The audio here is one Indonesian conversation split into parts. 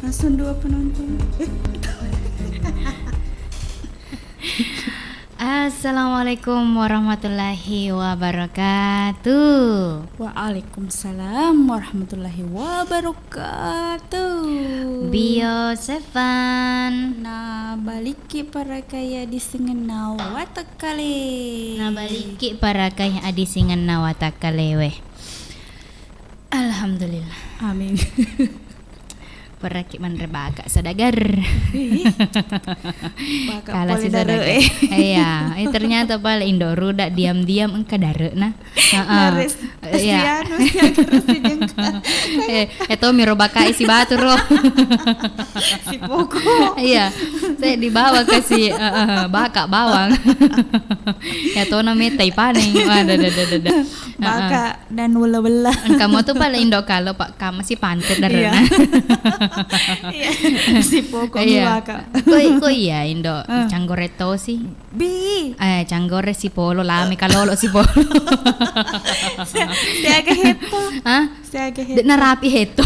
Langsung 2 penonton. Assalamualaikum warahmatullahi wabarakatuh. Waalaikumsalam warahmatullahi wabarakatuh. Bio Sevan. Nah, baliki para kaya di singenau watakale. Nah baliki para kaya adi singan nawata kalewe. Alhamdulillah. Amin. Perakit manrebaga sadagar. Kala si dare. Iya, ternyata pala Indo ruda diam-diam engka dare nah. Nares. Iya. Itu miro baka isi batu roh. Si poko. Iya. Saya dibawa ke si baka bawang. Ya to na metai paning. Ada. Baka dan wala-wala. Kamu tuh pala Indo kalau Pak kamu si pantet dare nah. Iya. Si poko Iya. baka. Kok iya Indo canggoreto sih. Bi. Canggore si polo lami kalolo si polo. Siaga heto. Hah? Siaga heto. Narapi heto.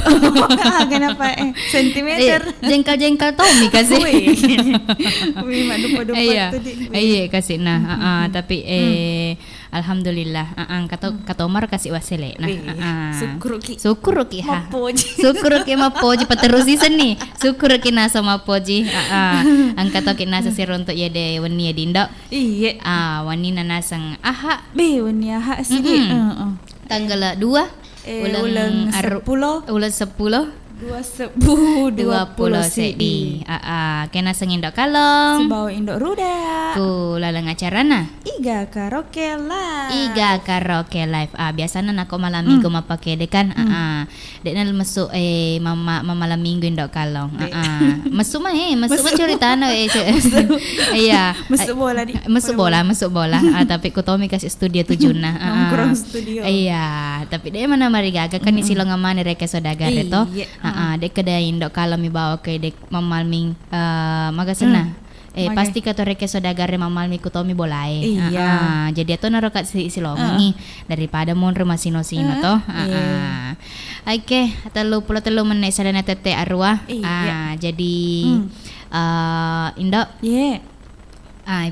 Kenapa sentimeter? Jengkal-jengkal Tommy kasih. Wih, dupa-dupa Iya. tuh di. Iya kasih nah, tapi alhamdulillah katomar kasih wasile nah. Syukur ki ha. Syukur ki mapoji paterusi seni. Syukur ki nasa mapoji. Angka to ki nasa sironto ya de wani ya dindo. Iya. Wani nanasang aha. Be wani aha sih. Tanggal 2 ulang 10. Ulang 10 20 sedi. Kena sengindok kalong. Si bawa indok ruda. Ku lalang acara na. Iga karaoke live. Iga karaoke live. Biasanya nako malam minggu mapake dekan. Dek na masuk malam minggu indok kalong. Masuk mah cerita na iya. Masuk bola. Tapi ku Tommy kasih studio 7 na. Nongkrong studio. Iya, tapi dia mana marigaga kan isi longamane reke sodagar itu. Dek kedai indok kalau mi bawa ke dek mamalming magasena. Pasti kata reke sodagar mamalmi ku Tommy bolai. Iya. Jadi itu narokat si longi daripada mon rumah sino-sino toh. Oke, 33 menit sadana tete arwah. Jadi indok. Iya.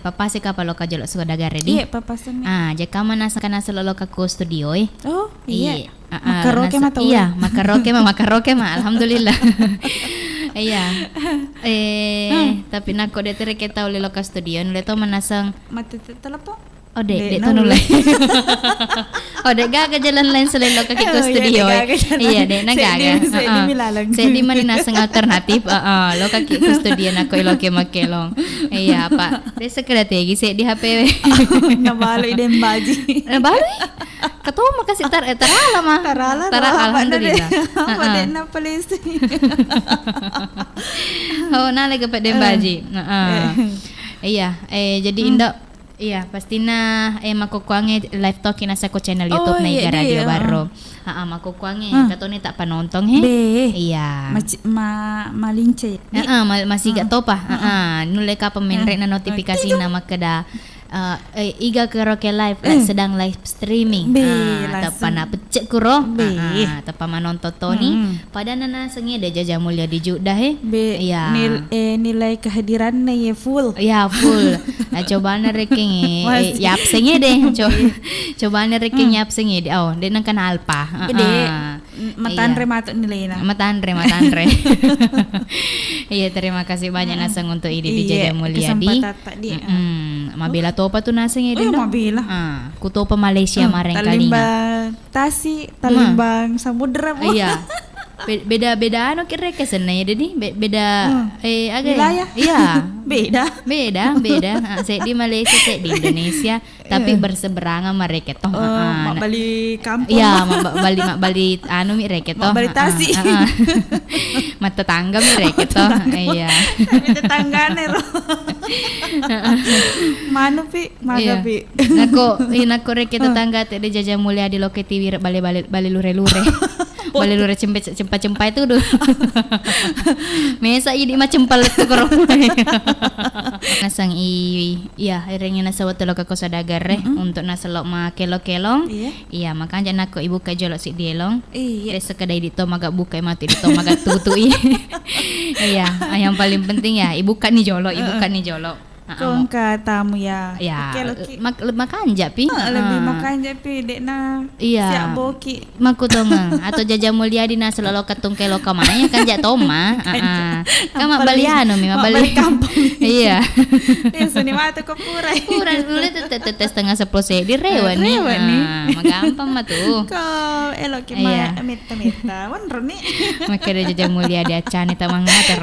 Papa sih kapal loka jolok sodagar ready. Iya, papa sini. Jika mana kana selalu ke studio Oh, iya. Makaroke mah iya, makaroke mah alhamdulillah. Iya. Tapi nako de tere kita uli loka studio nule to manasang mati telepon. Oh dek to nule. Oh dek gaga jalan lain selain loka ke studio. Iya dek nagaga. Saya di mana nasang alternatif. Loka ke studio nako iloke makelong. Iya Pak. Dek sekretegi saya di HP. Nabalo idem baji. Nabalo? Ketua makasih tarala mah. Tarala alhamdulillah. Pada na polisi. Oh na lagi pada baji. Iya, jadi Indo iya, pastinya makukuange live talk nasa ko channel YouTube na Iga Radio Barro. Makukuange katoni tak panontong he. Iya. Malince. Masih gak topa. Nule ka pamenre na notifikasi na makada iga karaoke live sedang live streaming. Tapa na pecek kuro. Tapa manonton Tony. Pada nana sengi ada Jaja Mulia di Judah ya. Nilai kehadirannya ya full. Ya full. Coba na reking yap sengi deh. Coba na reking yap sengi deh. Oh, dia nang kan alpa. Matanre matuk nilai na. Matanre. Iya, terima kasih banyak Nasang untuk ini di Jaja Mulyadi. Mabela topa tu Nasang ini. Mabela. Kutopa Malaysia mareng kali. Talimbang Tasi, talimbang Samudra. Iya. Beda ano kira kesenanya jadi beda wilayah. Iya. Beda. Saya di Malaysia, saya di Indonesia, tapi berseberangan mereka toh. Mak balik kampung. Iya, balik anu mereka toh. Balik Tasi. Mata tangga mereka toh. Iya. Tetanggane ro. Manu pi, maga pi. Nako reke tetangga teh di Jaja Mulia di Loke TV balik lure-lure. Balik lure cempa itu dulu. Mesa ini mah cempal itu korong. Nasang iya akhirnya nasa waktu lo ke kosa dagar untuk nasa lo ma kelong. Iya makanya nako ibu ka jolok si dielong. Iya sekedai dito maga buka mati dito maga tutui. Iya yang paling penting ya ibu kan nih jolok. Kong katamu ya. Ya. Makan japi. Lebih makan japi dek na. Iya. Siap boki. Maku tonga atau Jaja Mulyadi na selalu katung kelo kamanya kan jak toma. Kama bali anu mi bali kampung. Iya. Suni mata ko purai. Purai dulu tetes setengah 10 di rewan nih. Magampang mah tuh. Kau elok ki ma meta wanro ni. Maka ada Jaja Mulyadi acane tamang ngater.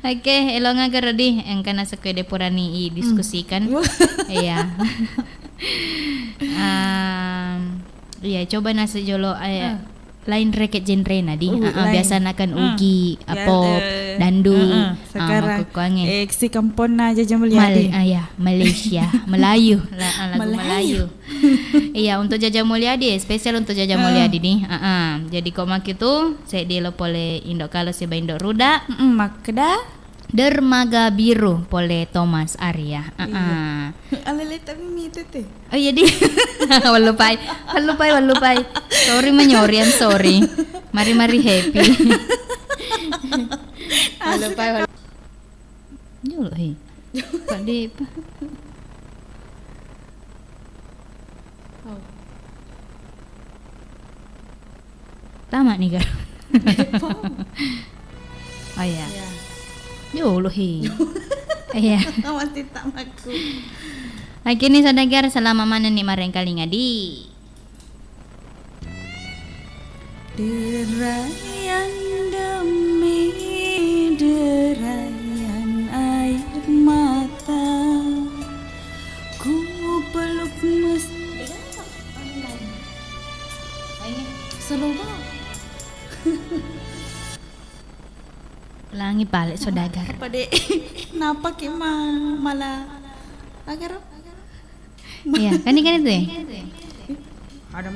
Oke, elok ngagar di yang kana sekede purani diskusikan. Iya. Iya, coba nasi jolo lain reket genre nadi. Biasa nakan ugi, pop, dandu. Sekarang kukuange. Si kampon na Jaja Mulyadi. Malaysia, Melayu, lagu Melayu. Iya, untuk Jaja Mulyadi, spesial untuk Jaja Mulyadi nih. Jadi komak itu saya dielo pole indok kalau si Indok Ruda. Makda Dermaga Biru pole Thomas Arya. Alele tapi mito teh. Oh iya di. Walupai. Sorry menyori, I'm sorry. Mari happy. Walupai. Jolo he. Pak de. Tamat nih kan. Oh iya. Jolo he. Iya. Masih tak maku. Akhirnya sadagar selama mana nih mareng kali ngadi. Derayan demi derayan air mata, ku peluk Seloba. Langi balik sodagar. Apa dek? Napa ki malah agar? Iya, kan itu ya. Ada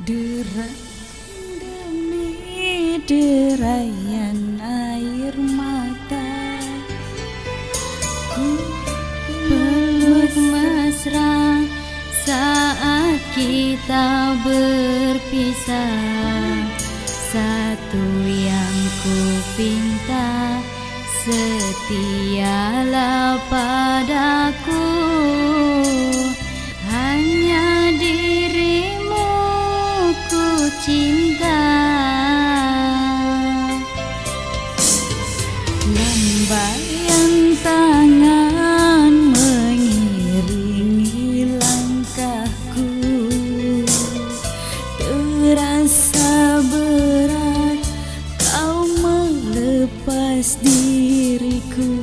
demi derayan air mata, ku peluk mesra saat kita berpisah. Satu yang ku pinta, setialah padaku, hanya dirimu ku cinta. Lambaian tangan mengiringi langkahku, terasa berat kau melepas diriku.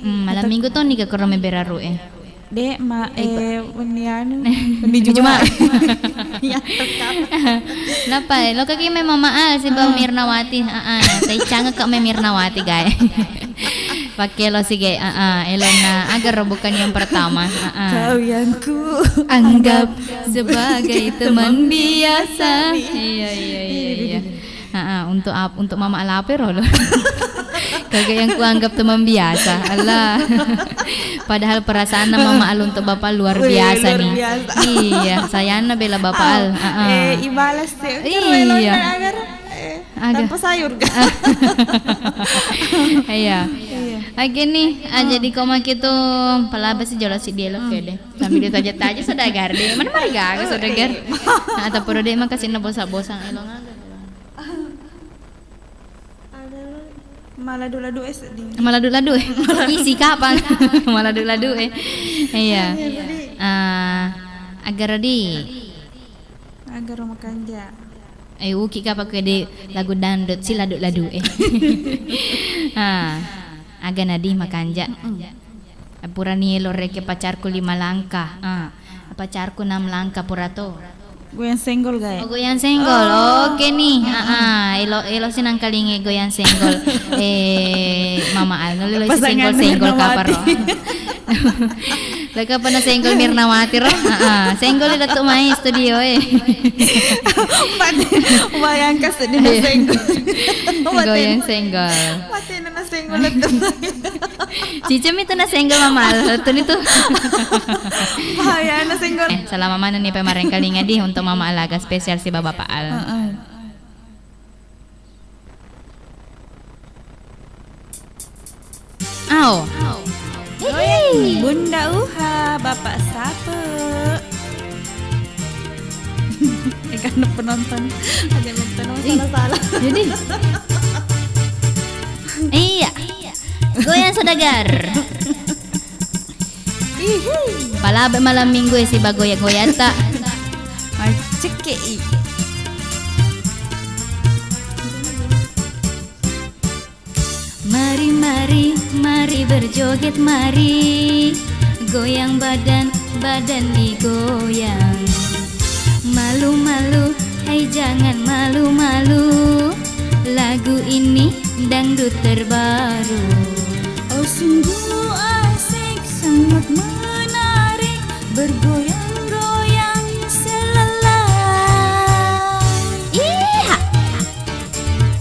Malam minggu tuh nih ke korome beraru Dek wenian Cuma ya tetap. Napa lo kaki memang maal si Bang Mirnawati. Saya canggih kak Mirnawati guys. Pakai lo sih guys. Elona agar bukan yang pertama. Kau yang ku Anggap sebagai teman biasa. Iya. Untuk mama lapar lo. Kagak yang kuanggap teman biasa. Allah. Padahal perasaan mama al untuk bapak luar biasa nih. Iya, sayana bela bapak al. Ibalas deh. Iya. Agar tanpa sayur. Iya. Lagi nih, jadi koma gitu palabas si jolos si dia lo deh. Sambil ditaja-taja saudagar deh. Mana mereka ke saudagar? Atau perlu deh makasih na bosa-bosang elong agak. Maladu-ladu isi kapan maladu-ladu iya agar rumah kanja uki kapak de lagu dandut si ladu-ladu agak nadi makanja pura nielo reke pacarku 5 langkah pacarku 6 langkah purato goyang senggol guys. Goyang senggol. Oke nih. Elo sinang kalinge goyang senggol. Mama al lo senggol kapar ro. Laka pa na senggol Mirnawati ro. Senggol ila to mai studio Bayang ka sa din senggol. Goyang senggol. Pati na senggol to. Cicim itu na senggol mama al. Ito nito. Bayang na senggol. Selama mana nih pemareng kalinga di untuk mama alaga spesial si Bapak Al. Bunda Uha, Bapak Sape. Karena penonton ada nonton salah-salah. Jadi iya. Goyang saudagar. Palabe malam minggu si bagoya-goyata. Cekei. Mari berjoget mari. Goyang badan digoyang. Malu-malu, hai jangan malu-malu. Lagu ini dangdut terbaru. Oh sungguh asik, sangat menarik. Bergoyang-goyang selalang. Iya.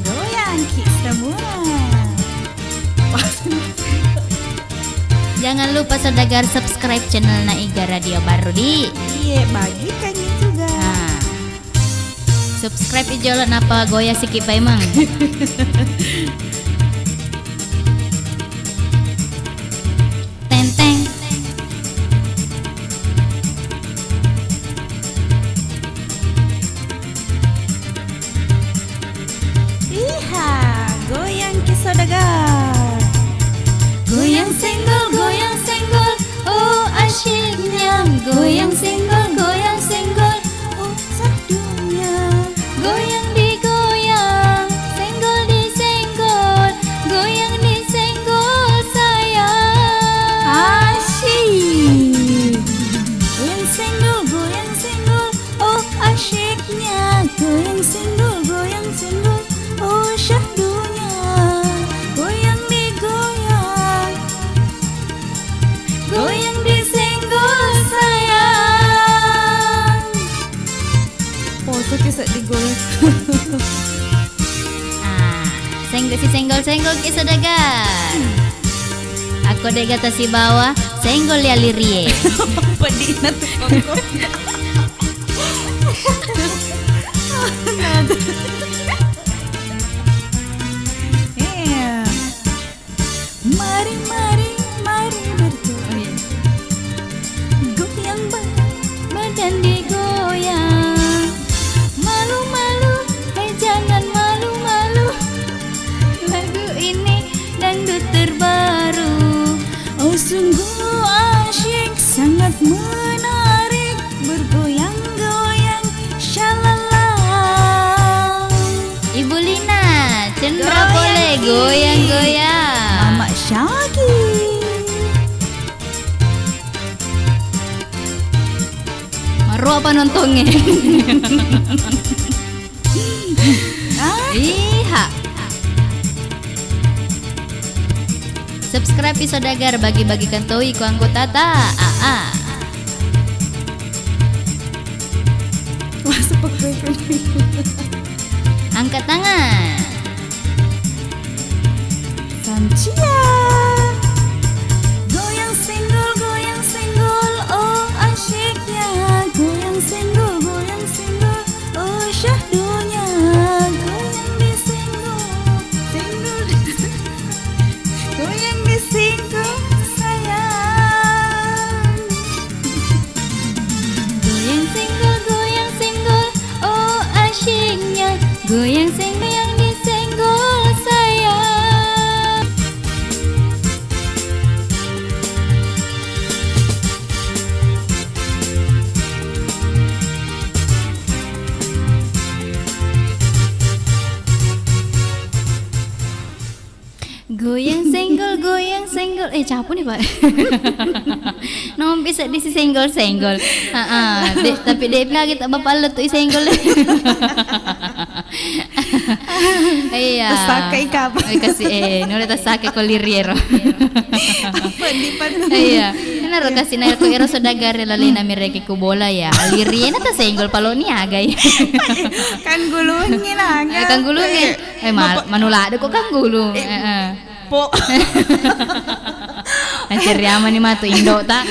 Goyang semua. Jangan lupa saudagar subscribe channel Naiga Radio Baru di. Iya, bagikan juga. Subscribe ijolot napa goya sikit pa emang. Tenteng. Iha, goyang ki saudagar. Goyang senggol, oh asyiknya. Goyang senggol, Oh satunya. goyang digoyang, senggol disenggol, goyang disenggol sayang. Asyik. Goyang senggol, oh asyiknya. Goyang senggol, oh syahdunya. Goyang digoyang, goyang disenggol sayang. Poso kisah digoyang. Senggol ki saudagar. Aku dek kata si bawah, senggol ya lirie. Pedih na tuh pokok. Iya. Mari bergoyang. Goyang Badan digoyang. Malu-malu, hai jangan malu-malu. Lagu ini dangdut terbaru. Oh sungguh asyik, sangat menarik. Bergoyang-goyang, syalalang. Ibu Lina, cendera Goyang, boleh Ki. goyang-goyang. Mama Syaki manontongnya. Iha. Subscribe Pisodagar, bagi-bagikan toi ku anggota ta. Wah, sepak gue. Angkat tangan. Samsia. Goyang senggol, oh asyiknya. Goyang senggol, oh syahdunya. Goyang disenggol, goyang disenggol, sayang. Goyang senggol, oh asyiknya. Goyang senggol yang disenggol, sayang. Goyang senggol. Capu nih Pak. Nom bisa disi senggol. Tapi dia lagi tak bapak lu tuh senggol. Iya. Tasake ikap. Kasih nore tasake koliriero. Pendipan. Iya. Naro kasih naik ko ero Sodagar lalina mireke ko bola ya. Aliriena ta senggol palo ni agay. Kan gulungin agak. Kang gulungin. Manulado ko kang gulung. Po. Anceriama ni matu Indo ta.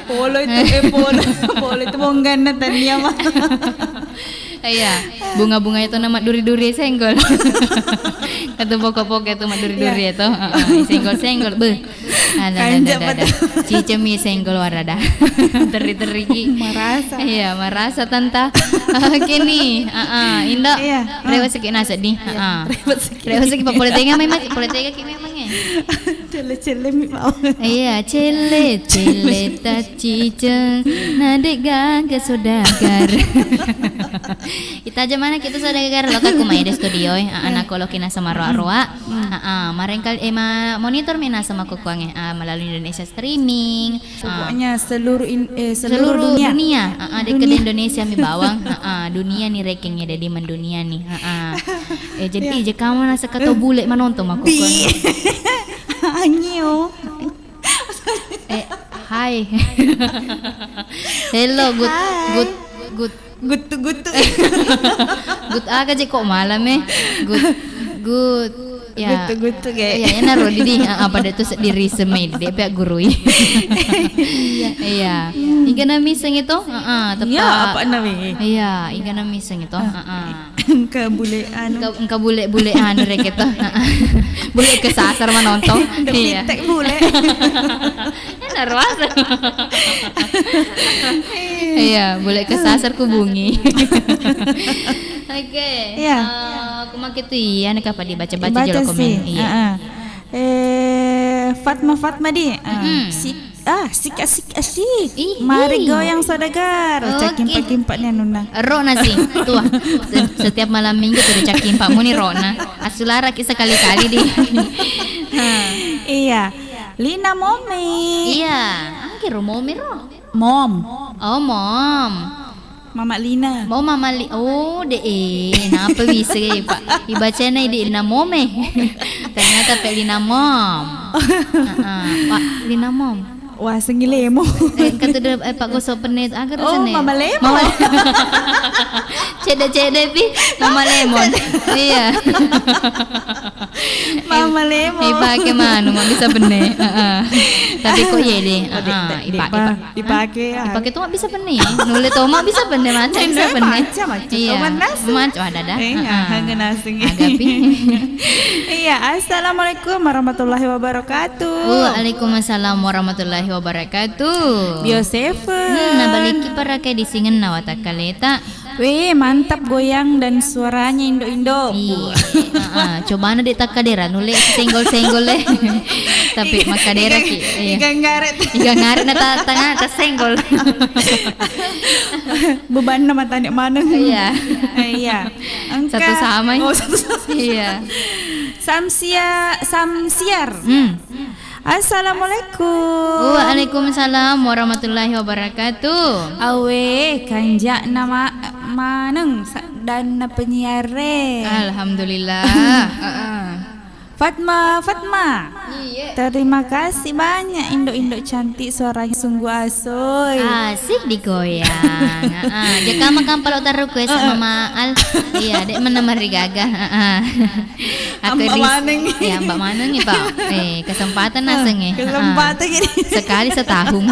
Polo itu bonggan na tanya mah. Iya, bunga-bunga itu nama duri-duri senggol. Kata pokok-pokok itu mah duri-duri itu. Senggol-senggol. Beuh. Ada. Cicemi senggol warada. Teri-teri ki. Marasa. Iya, marasa tanta. Kini, Indo. Rewas ki nasa di. Rewas ki papolitega memang politika ki memangnya. Cele mi mau. Iya, cele ta ciceng nadega ke Sodagar. Kita aja mana kita Sodagar lo kaku main di studio anak lo kina sama roa marengkal monitor mina sama kukuangnya melalui Indonesia streaming pokoknya seluruh dunia dekat Indonesia mi bawang dunia nih rankingnya dari mendunia nih jadi aja kamu nasa kata bule menonton aku Anyo. Hai. Hello, good. Gutu. Good aga je kok malam good. Ya. Gutu guys. Iya, naro di pada itu di resume dia pihak gurui. Iya. Iga na miseng itu, tepat. Ya, apa nabi? Iya, iga na miseng itu, Kebulean. Engka bule-bulean rek itu. Bule kesasar menonton. Iya. Tek bule. Narwas. Iya, bule kesasar ku bungi. Oke. Iya. Aku makin tuh iya nih kapan dibaca-baca juga komen. Iya. Fatma di. Asik. Mari goyang Sodagar. Cakimpak-kimpaknya Nuna. Rona sih, tuh. Setiap malam minggu tuh cakimpakmu nih Rona. Asulara kisah kali-kali di. Iya. Lina Momi. Iya. Angkir Momi ro. Mom. Oh, Mom. Mama Lina. Mau Mama napa bisa Pak? Dibaca na di Lina Mome. Ternyata Pak Lina Mom. Pak Lina Mom. Wah, sengilemo. Kata dia Pak Gosok Penet agar sana. Mama Lemon. Cede pi Mama Lemon. Iya. Mama Lemon. Ipake manu mak bisa benih. Tapi kok ye deh. Dipakai. Dipakai tuh mak bisa benih. Nulis tuh mak bisa benih macam bisa benih. Iya. Macam ada. Hangen asing. Agapi. Iya, assalamualaikum warahmatullahi wabarakatuh. Waalaikumsalam warahmatullahi wabarakatuh. Biosefa. Nah baliki para kayak disingen nawata kaleta. Wih, mantap goyang dan suaranya Indo-Indo. Iya. Coba na di takadera nulis senggol-senggol deh. Tapi makadera ki. Iga ngaret na tangan ta senggol. Beban nama tanya mana? Iya. Iya. Satu sama. Oh, satu sama. Iya. Samsiar. Assalamualaikum. Waalaikumsalam warahmatullahi wabarakatuh. Awe kanjak nama maneng dan penyiare. Alhamdulillah. Fatma. Iya. Terima kasih banyak Indo cantik, suaranya sungguh asoy. Asik digoyang. Jika makan kalau taruh kue sama Maal. Iya, dek menemari gagah. Mbak Maneng. Ya, Mbak Maneng ya, Pak. Kesempatan naseng ya. Kesempatan ini. Sekali setahun.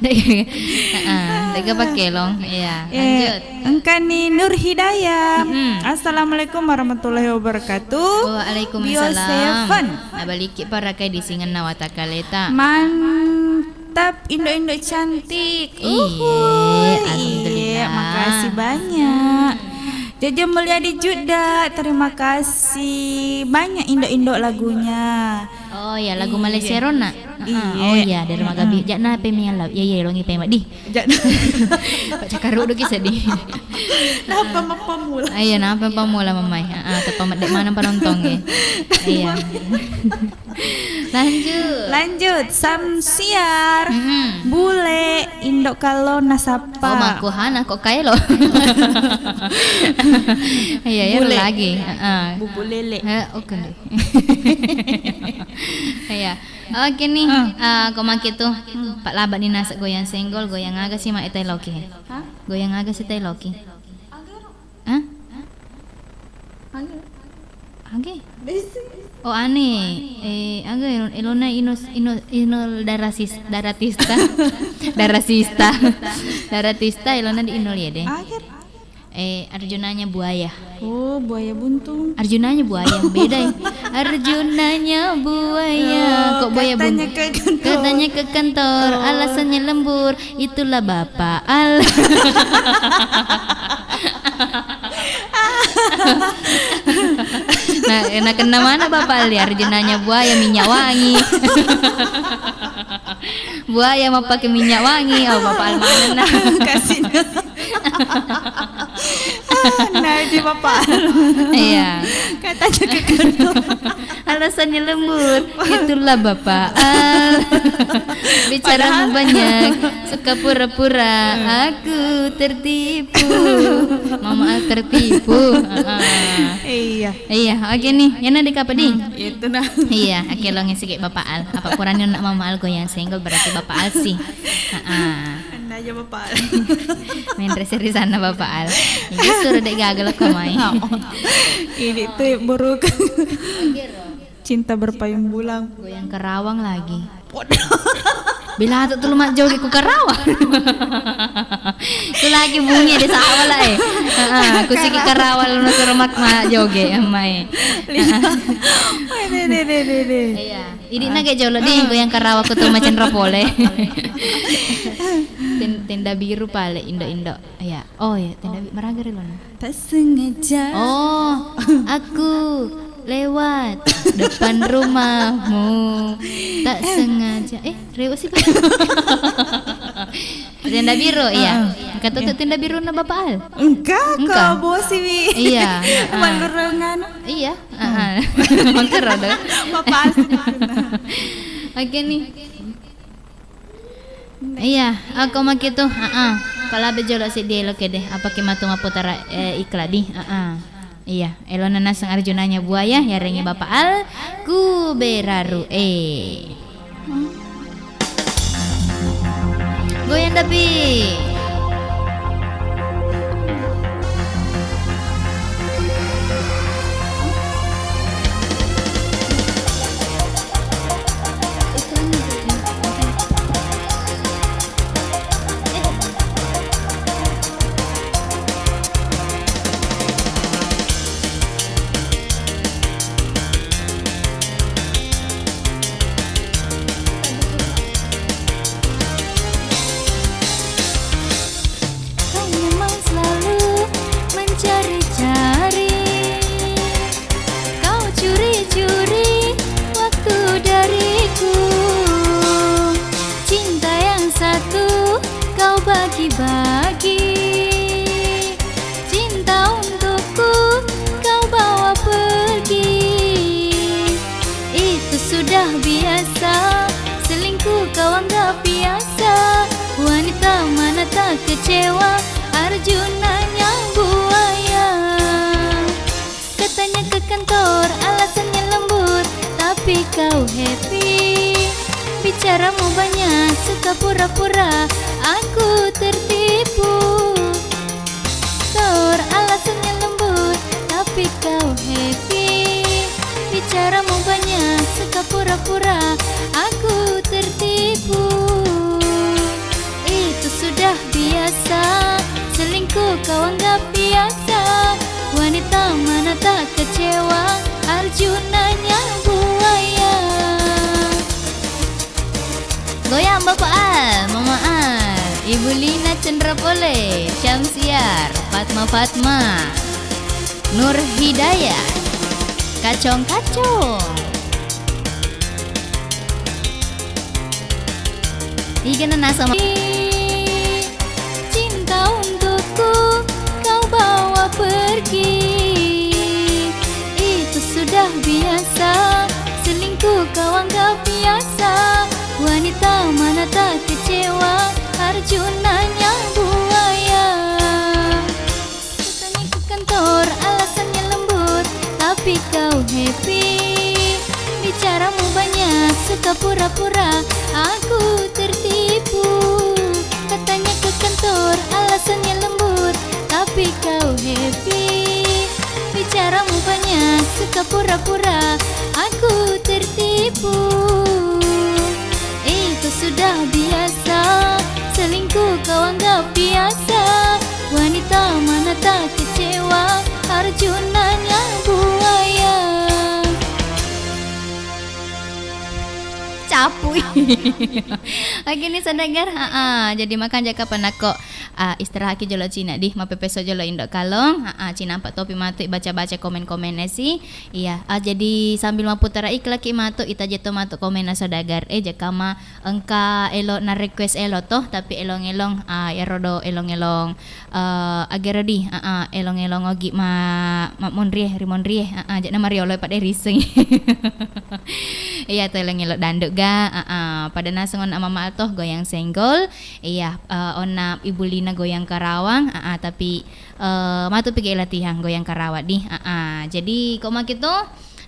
Dek pakai long. Iya, lanjut. Engkani Nur Hidayah. Assalamualaikum warahmatullahi wabarakatuh. Waalaikumsalam. Seven. Nabaliki para kay disingan na watakaleta. Mantap Indo cantik. Alhamdulillah. Makasih banyak. Jaja Mulyadi Juda, terima kasih banyak Indo lagunya. Oh ya, lagu Malaysia Rona. Iya. Oh ya, dari Magabi. Jakna pemialau. Ya longi pemak di. Pak cakaru do kisah di. Napa pemula? Iya, napa pemula mamai. Tepamat dek mana penonton ya. Iya. Lanjut. Samsiar. Bule Indo kalau nasapa. Oh, makuhana kok kaya lo. Iya, ya lagi. Bubu lele. Oke deh. Iya. Oke nih, komaki tuh Pak Labat ni nasa goyang senggol, goyang aga sih mak itai loki. Hah? Goyang aga sih itai loki. Hah? Age? Oh aneh. Aga ilona inus daratista. Daratista ilona di inul ya deh. Akhir. Arjunanya buaya. Oh, buaya buntung. Arjunanya buaya beda ya. Arjunanya buaya. Kok buaya buntung? Katanya ke kantor. Alasannya lembur. Itulah Bapak Al. Nah kena mana Bapak Al? Arjunanya buaya minyak wangi. Buaya mau pakai minyak wangi. Oh Bapak Al mana nah? Kasih. Nah, di Bapak. Iya. Katanya ke kantor. Alasannya lembur. Itulah Bapak Al. Bicara banyak, suka pura-pura. Aku tertipu. Mama Al tertipu. Iya, oke nih. Yana di kapadi. Itu nah. Iya, oke lo ngesik Bapak Al. Apa kurangnya nak Mama Al goyang senggol berarti Bapak Al sih. Anda aja Bapak. Main dresser di sana Bapak Al. Ini suruh dek gagal kok main. Ini tuh buruk. Cinta berpayung bulan. Goyang Kerawang lagi. Bila tu lu mak joget ku Kerawang. Tu lagi bunyi di sawah lah aku siki Kerawang lu suruh mak joget mai. Iya. Ini nage jolo di goyang Kerawang ku tu macam rapole. Tenda biru pale Indo. Iya. Oh ya, tenda meragar lo. Tak sengaja. Oh, aku lewat depan rumahmu tak sengaja lewat sih tenda biru iya kata tuh tenda biru na Bapak Al enggak kau bosi iya malurengan iya mangker ada Bapak Al oke nih iya aku mak itu kalau bejolo si dia lo deh apa kimatu maputara ikladi iya, elona nasang Arjunanya buaya, yarengi Bapak Al, ku beraru goyang tapi. Bagi cinta untukku kau bawa pergi, itu sudah biasa tak kecewa, Arjunanya buaya. Katanya ke kantor, alasannya lembut, tapi kau happy. Bicaramu banyak, suka pura-pura, aku tertipu. Kantor, alasannya lembut, tapi kau happy. Bicaramu banyak, suka pura-pura, aku tertipu. Itu sudah biasa, selingkuh kau anggap biasa. Wanita mana tak kecewa, Arjunanya buaya. Goyang Bapak Al, Mama Al, Ibu Lina Cendra Pole, Syamsiar, Fatma, Nur Hidayah, Kacong-kacong. Ikan nasa Cinta untukku kau bawa pergi. Itu sudah biasa, selingkuh kau anggap biasa. Wanita mana tak kecewa, Arjunanya buaya. Katanya ke kantor, alasannya lembut, tapi kau happy. Bicaramu banyak, suka pura-pura, aku tertipu. Katanya ke kantor, alasannya lembut, tapi kau happy. Bicaramu banyak, suka pura-pura, aku tertipu. Itu sudah biasa, selingkuh kau anggap biasa. Wanita mana tak kecewa, Arjunanya buaya. Capu. Lagi ni sedengar, jadi makan jaka panako istirahat ki jolo Cina di mapepeso jolo indok kalong, Cina empat topi matu baca-baca komen-komen nasi. Iya, jadi sambil maputara iklaki matu ita jeto matu komen na sodagar. Jaka ma engka elo na request elo toh tapi elong-elong ya rodo elong-elong agerodi elong-elong ogi ma monrie rimonrie jak na Mario loy pada riseng. Iya to elong-elong danduk pada nasengon mama altoh goyang senggol. Iya ona Ibu Lina goyang karawang tapi matu pergi latihan goyang karawat di jadi kok mak itu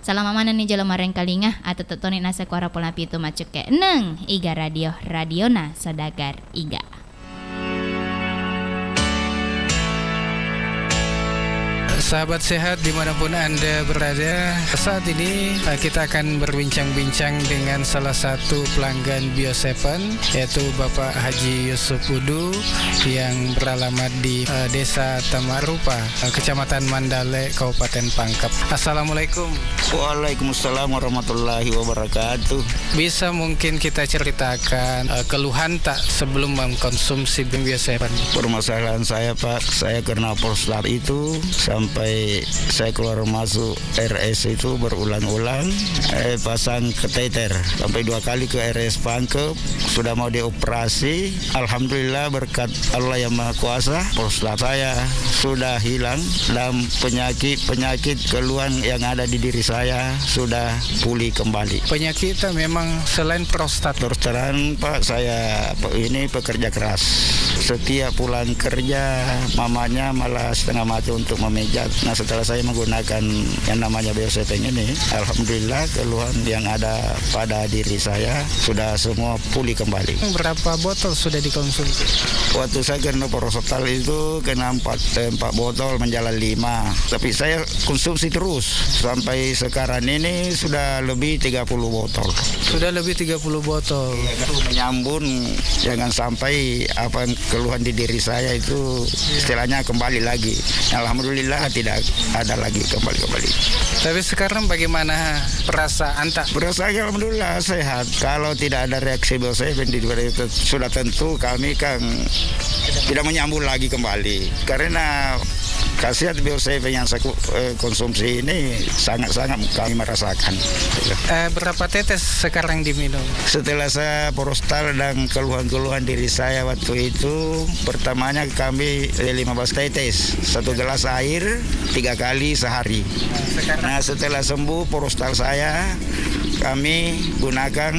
salam mana nih jalo mareng kalingah atau tetoni nasa kuara pola pitu macuk ke neng iga radiona sodagar iga. Sahabat sehat dimanapun Anda berada, saat ini kita akan berbincang-bincang dengan salah satu pelanggan Bio7, yaitu Bapak Haji Yusuf Udu yang beralamat di Desa Tamarupa, Kecamatan Mandale, Kabupaten Pangkep. Assalamualaikum. Waalaikumsalam warahmatullahi wabarakatuh. Bisa mungkin kita ceritakan keluhan tak sebelum mengkonsumsi Bio7? Permasalahan saya Pak, saya kena prostat itu sampai saya keluar masuk RS itu berulang-ulang, pasang kateter sampai 2 kali ke RS Pangkep, sudah mau dioperasi. Alhamdulillah berkat Allah yang Maha Kuasa, prostat saya sudah hilang dan penyakit keluhan yang ada di diri saya sudah pulih kembali. Penyakit itu memang selain prostat. Terus terang Pak, saya ini pekerja keras. Setiap pulang kerja mamanya malah setengah mati untuk memijat. Nah setelah saya menggunakan yang namanya Bio7 ini, alhamdulillah keluhan yang ada pada diri saya sudah semua pulih kembali. Berapa botol sudah dikonsumsi? Waktu saya kena prostat itu kena 4 botol menjalan 5. Tapi saya konsumsi terus sampai sekarang ini sudah lebih 30 botol. Sudah lebih 30 botol. Menyambung jangan sampai apa keluhan di diri saya itu istilahnya kembali lagi. Alhamdulillah tidak ada lagi kembali. Tapi sekarang bagaimana perasaan tak? Perasaan alhamdulillah sehat. Kalau tidak ada reaksi Bio7 itu sudah tentu kami kan tidak menyambung lagi kembali. Karena khasiat Bio7 yang saya konsumsi ini sangat-sangat kami merasakan. Berapa tetes sekarang diminum? Setelah saya prostat dan keluhan-keluhan diri saya waktu itu, pertamanya kami 15 tetes, 1 gelas air 3 kali sehari. Nah setelah sembuh prostat saya kami gunakan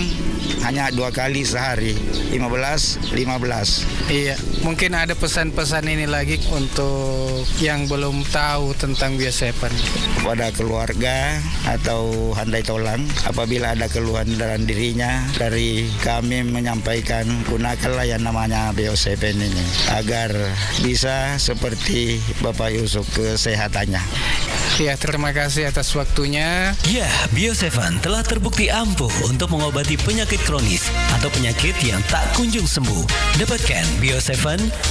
hanya 2 kali sehari, 15. Iya, mungkin ada pesan-pesan ini lagi untuk yang belum tahu tentang Bio7. Kepada keluarga atau handai tolang, apabila ada keluhan dalam dirinya, dari kami menyampaikan gunakanlah yang namanya Bio7 ini agar bisa seperti Bapak Yusuf kesehatannya. Ya, terima kasih atas waktunya. Ya, Bio7 telah terbukti ampuh untuk mengobati penyakit kronis atau penyakit yang tak kunjung sembuh. Dapatkan Bio7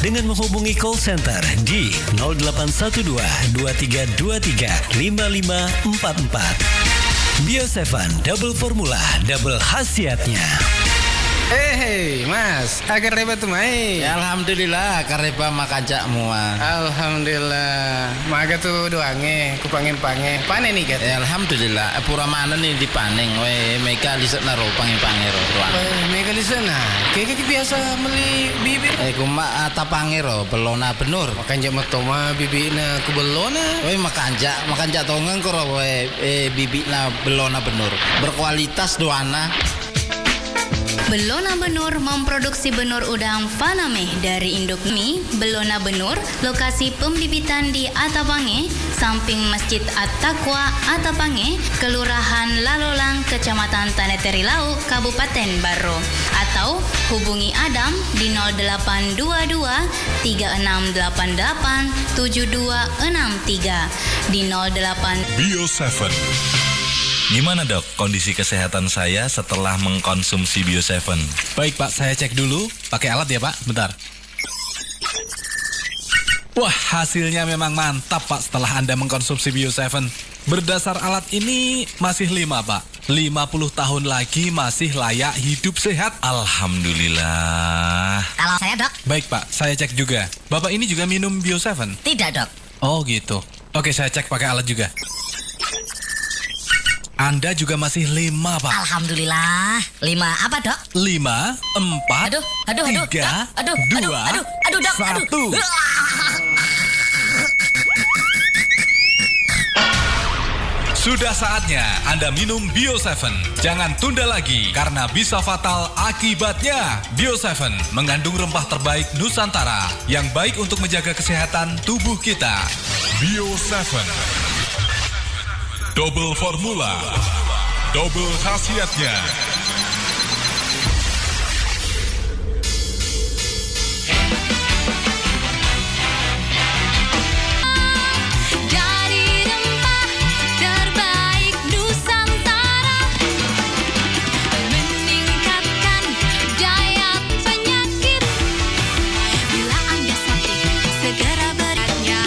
dengan menghubungi call center di 0812 2323 5544. Bio7 double formula, double khasiatnya. Hei, Mas, agar reba tuh mai. Ya, alhamdulillah kareba makajak mua. Alhamdulillah. Maka tuh doange, kupangin-pange. Panen nih kan? Ya, alhamdulillah pura mana nih dipanen. We mereka lihat naro pangin-pangin ruang. Mega di sana. Kayak biasa beli bibit. Kuma atapangero belona benur. Makan jamat toma bibitna kubelona. We makanjak tongang koro we bibitna belona benur. Berkualitas doana. Belona Benur memproduksi benur udang Faname dari induk mie Belona Benur, lokasi pembibitan di Atapange, samping Masjid At-Taqwa Atapange, Kelurahan Lalolang, Kecamatan Taneteri-Lau, Kabupaten Baro. Atau hubungi Adam di 0822 3688 7263 di 08 Bio7. Gimana dok kondisi kesehatan saya setelah mengkonsumsi Bio7? Baik Pak, saya cek dulu. Pakai alat ya Pak, bentar. Wah, hasilnya memang mantap Pak setelah Anda mengkonsumsi Bio7. Berdasar alat ini masih 5 Pak. 50 tahun lagi masih layak hidup sehat. Alhamdulillah. Kalau saya dok? Baik Pak, saya cek juga. Bapak ini juga minum Bio7? Tidak dok. Oh gitu. Oke, saya cek pakai alat juga. Anda juga masih 5 Pak. Alhamdulillah. 5 apa dok? 5, 4, 3, 2, 1. Sudah saatnya Anda minum Bio7. Jangan tunda lagi karena bisa fatal akibatnya. Bio7 mengandung rempah terbaik Nusantara yang baik untuk menjaga kesehatan tubuh kita. Bio7. Double formula, double khasiatnya. Dari rempah terbaik Nusantara, meningkatkan daya penyakit. Bila Anda sakit, segera beratnya.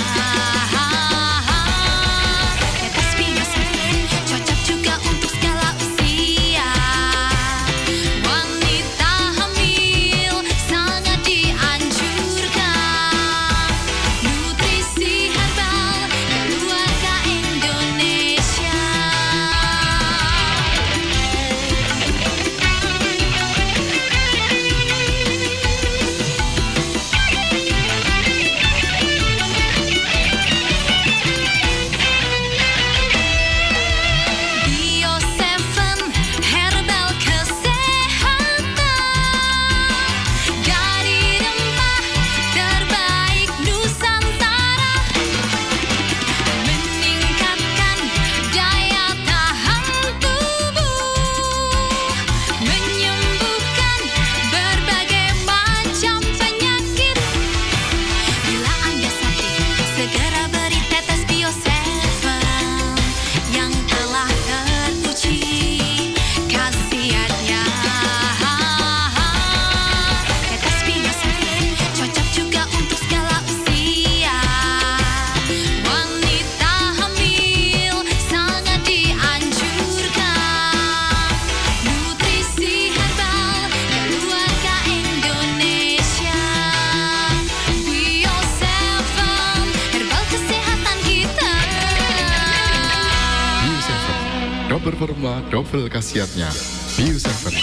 Tetes Bio7 cocok juga untuk segala usia. Wanita hamil sangat dianjurkan. Nutrisi herbal keluarga Indonesia. Bio7 herbal kesehatan, dari rempah terbaik Nusantara, meningkatkan daya tahan tubuh, menyembuhkan berbagai macam penyakit. Bila Anda sakit, segera beri tetes Bio7 yang telah teruji khasiatnya. Tetes Bio7 cocok juga untuk segala usia. Wanita hamil sangat dianjurkan. Nutrisi herbal keluarga Indonesia. Bio7 herbal kesehatan kita. Bio7, double formula, double khasiatnya. Bio7.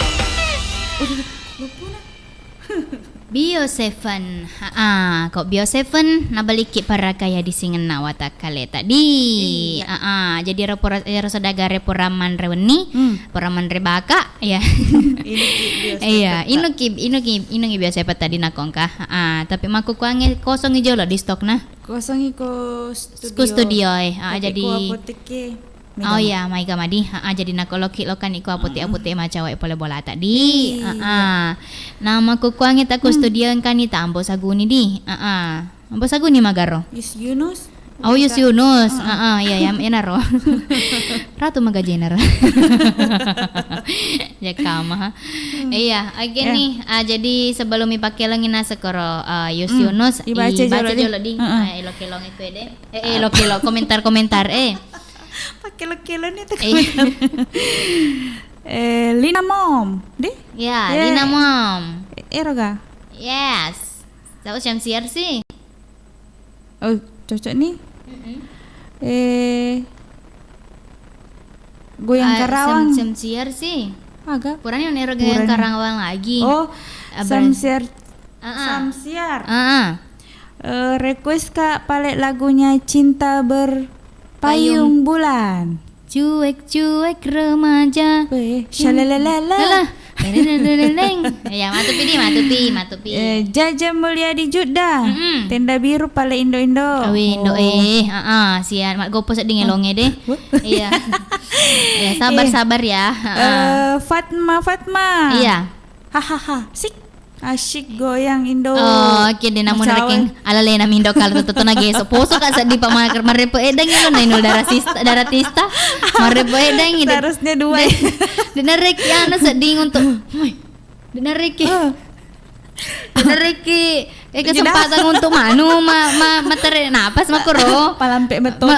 Bio7. Kok Bio7 nabaliki para kaya di singena watakale tadi. Jadi rosodaga reporaman reweni, poraman rebaka ya. Iya, inu ki Bio7 tadi nakongka. Tapi makukuange kosong ijo lo di stok nah. Kosong iko Studio jadi ko apoteke. Oh ya, mai kamadi. Jadi nak lokan iko apote macawa pole bola tadi. Nama kukuangi tak ku studio kan ni tambo saguni di. Ambo saguni magaro. Is Yunus. Oh Yus Yunus. Ya enaro. Ratu magajenar. Ya kama. Iya, nih. Jadi sebelum ipakai langin sekoro Yus Yunus Ibaca jolo di. Elok-elong itu deh. Elok-elok komentar-komentar Pakai lo nih tuh. Lina Mom, deh? Ya, Lina Mom. Eroga? Yes. Tahu Syamsiar sih. Oh, cocok nih. Goyang Karawang. Syamsiar sih. Agak. Kurangnya nero goyang Karawang lagi. Oh, Syamsiar. Syamsiar. Request Kak palet lagunya Cinta Berpayung Bulan. Cuek-cuek remaja. Shalalalala. Ya, matupi. Jaja Mulia di Juda. Tenda biru pale Indo-Indo. Indo sian mak gopo seding elonge deh. Iya. Ya, sabar ya. Fatma. Iya. Hahaha. Asyik goyang Indo. Oh, oke deh namun raking ala lena mindo kalau tutu na geso poso ka sa di pa marepo edang yun na inul daratista marepo edang ida harusnya dua. Dinarek yana sa ding untuk dinareki kesempatan untuk materi napas makuro palampe betul.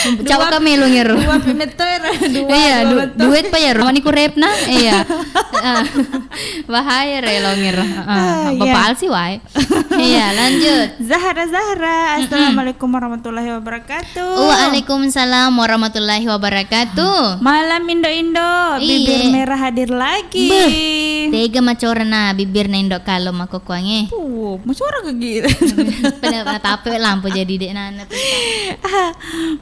Cawa kami lungero. Dua meter. Iya, duit pa ya romani ku rep na. Iya. Bahaya re longero. Bapak sih wae. Iya, lanjut. Zahra. Assalamualaikum warahmatullahi wabarakatuh. Waalaikumsalam warahmatullahi wabarakatuh. Malam Indo-Indo, bibir merah hadir lagi. Tega macorna bibir na Indo kalau makukuange. Macora ke gitu. Pada tape lampu jadi dek nana.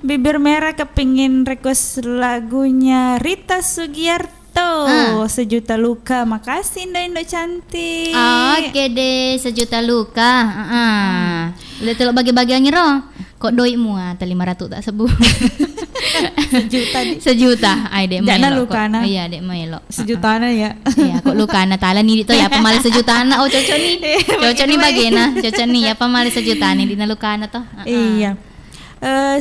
Bibir merah kepingin request lagunya Rita Sugiarto. Sejuta Luka. Makasih Indo cantik. Oke deh, Sejuta Luka. Udah telok bagi-bagi ngiro. Kok doi mua 500 tak sebu. Sejuta. Ai dek Jana Lukana. Iya dek melo. Sejutana ya. Iya kok Lukana tala ni to ya pamali sejutana. Oh cocok nih. Cocok nih bagena. Cocok nih ya pamali sejutana dina Lukana toh. Iya.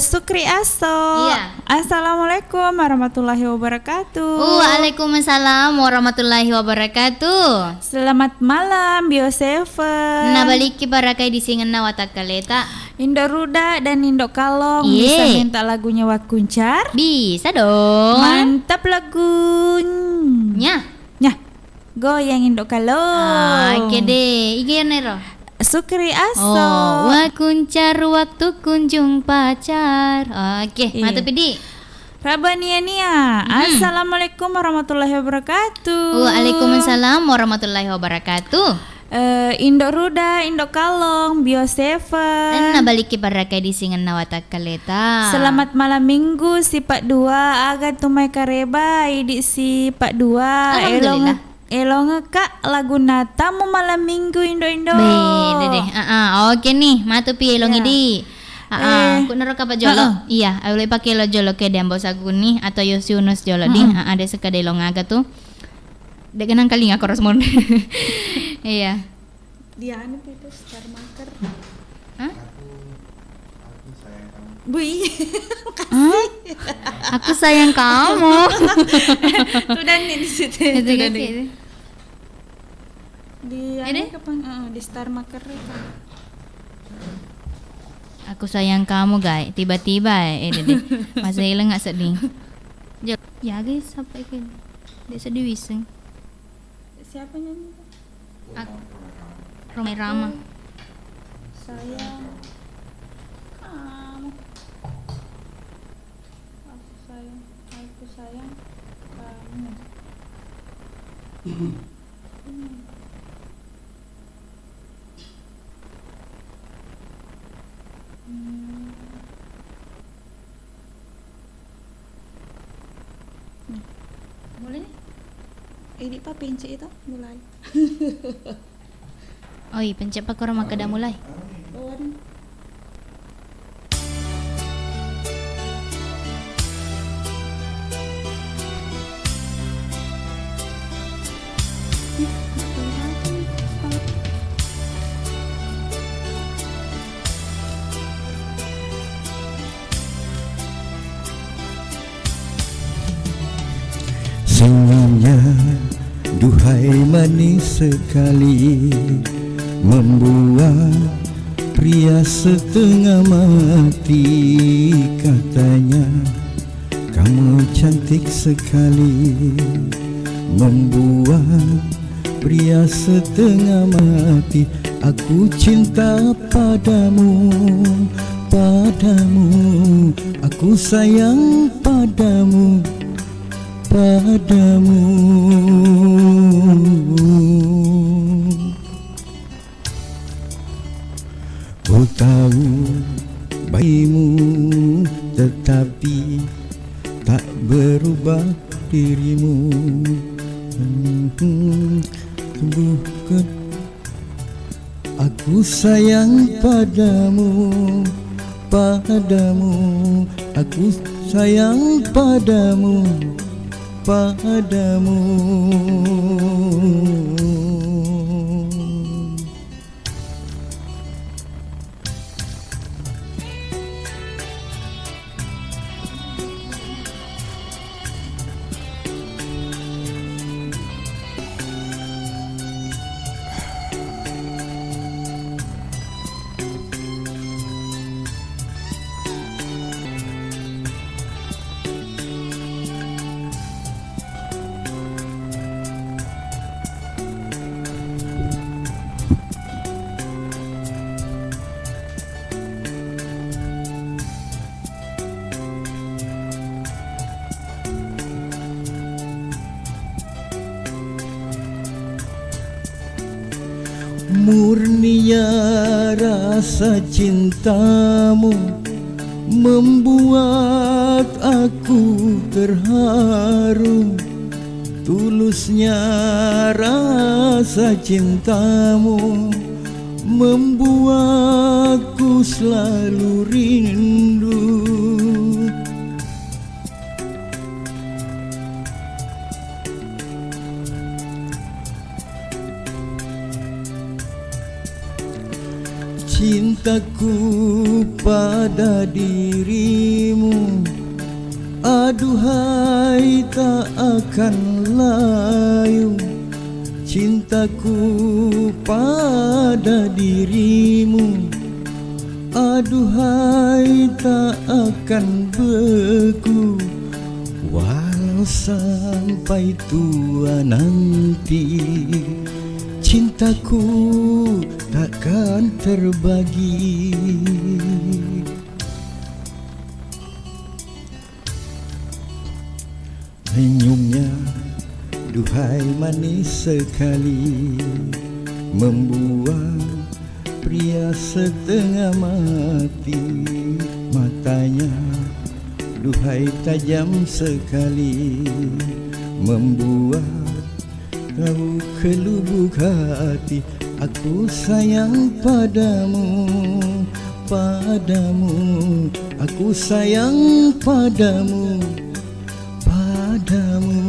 Sukri Aso. Iya. Assalamualaikum warahmatullahi wabarakatuh. Waalaikumsalam warahmatullahi wabarakatuh. Selamat malam Bio7. Nabaliki barakai di singena watakaleta. Indo Ruda dan Indo Kalong bisa minta lagunya Wakuncar? Bisa dong. Mantap lagunya. Goyang Indo Kalong. Oke deh. Iki nero. Sukri Aso. Wakuncar waktu kunjung pacar. Oke, mantap di. Rabania. Assalamualaikum warahmatullahi wabarakatuh. Waalaikumsalam warahmatullahi wabarakatuh. Indo Ruda, Indo Kalong, Bio7. Nabaliki barakai di singan nawatak kaleta. Selamat malam minggu si Pak 2. Aga tumai kareba idi si Pak 2. Alhamdulillah. Elong kak lagu natamu malam minggu Indo. Deh. Oke nih, matupi elong idi. Ku naro ka pa jolo. Iya, ay ulay pakai lo jolo ke dembo saguni atau Yosunus jolo di. Ada sekade elong aga tuh. Dek nang kalinga koros mon. Iya. Dia anu itu star marker. Hah? Bui. Aku sayang kamu. Sudah nih di situ. Di di star marker. Aku sayang kamu guys. Tiba-tiba deh. Masa hilang nggak sedih. Ya guys sampai ke. Dia sedih wiseng. Siapa nyanyi? Romai Rama. Sayang kamu. Aku sayang kamu. Mulai nih. Ini pa pencet itu mulai. Oi, pencet pa korang maka dah mulai. On. Senyumnya duhai manis sekali, membuat pria setengah mati. Katanya kamu cantik sekali, membuat pria setengah mati. Aku cinta padamu, padamu, aku sayang padamu, padamu. Ku tahu bayimu, tetapi tak berubah dirimu. Bukan aku sayang padamu, padamu, aku sayang padamu, padamu. Murninya rasa cintamu membuat aku terharu. Tulusnya rasa cintamu membuatku selalu rindu. Cintaku pada dirimu, aduhai tak akan layu. Cintaku pada dirimu, aduhai tak akan beku. Walau sampai tua nanti, cintaku takkan terbagi. Senyumnya duhai manis sekali, membuat pria setengah mati. Matanya duhai tajam sekali, membuat kau ke lubuk hati. Aku sayang padamu, padamu, aku sayang padamu, padamu.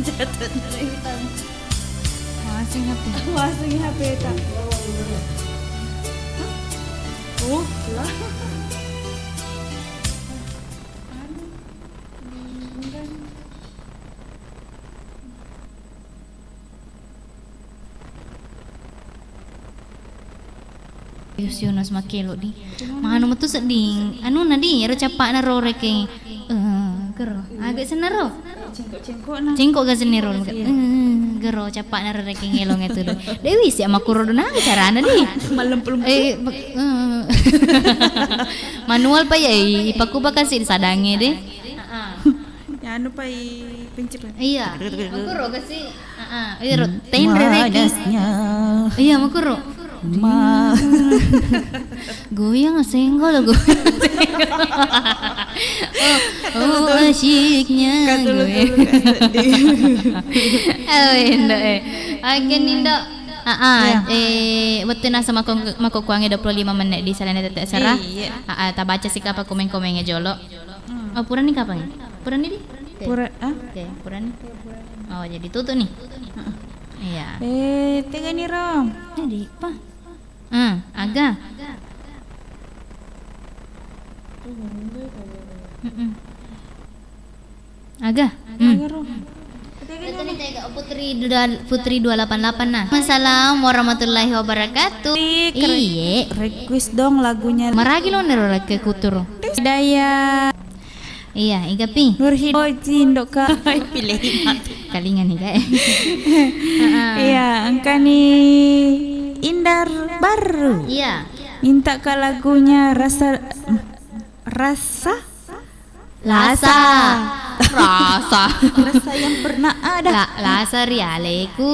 Jatuh dari hutan. Masing HP. Masing HP tak. Oh, lah. Yonas makelo di. Mano mo to sa ding. Ano na di? Ero capak na rore kay. Gero. Agak senero. Cengkok nah. Cengkok ga senero. Gero capak na reking elong itu do. Dewi si makuro do nang carana di. Malam pelum. Manual pa ya ipaku bakal si sadange deh. Ya anu pai pencet. Iya. Makuro kasi. Tendre reking. Iya makuro. Goyang senggol lo oh asyiknya gue agen nindo betul nasa makukuangnya 25 menit di salana tetek serah tak baca sih apa komen-komennya jolo pura nih kapan pura nih di pura nih oh jadi tutup nih iya tega nih Rom jadi apa agak agak Putri 288 nah. Assalamualaikum warahmatullahi wabarakatuh. Iya, request dong lagunya. Maragi lo nero ke kutur. Daya. Iya, igapi. Nurhidin doka pilih kalingan nih kayak. Iya, angka nih Indar baru. Iya. Minta ke lagunya rasa yang pernah ada. Rasa rialeku.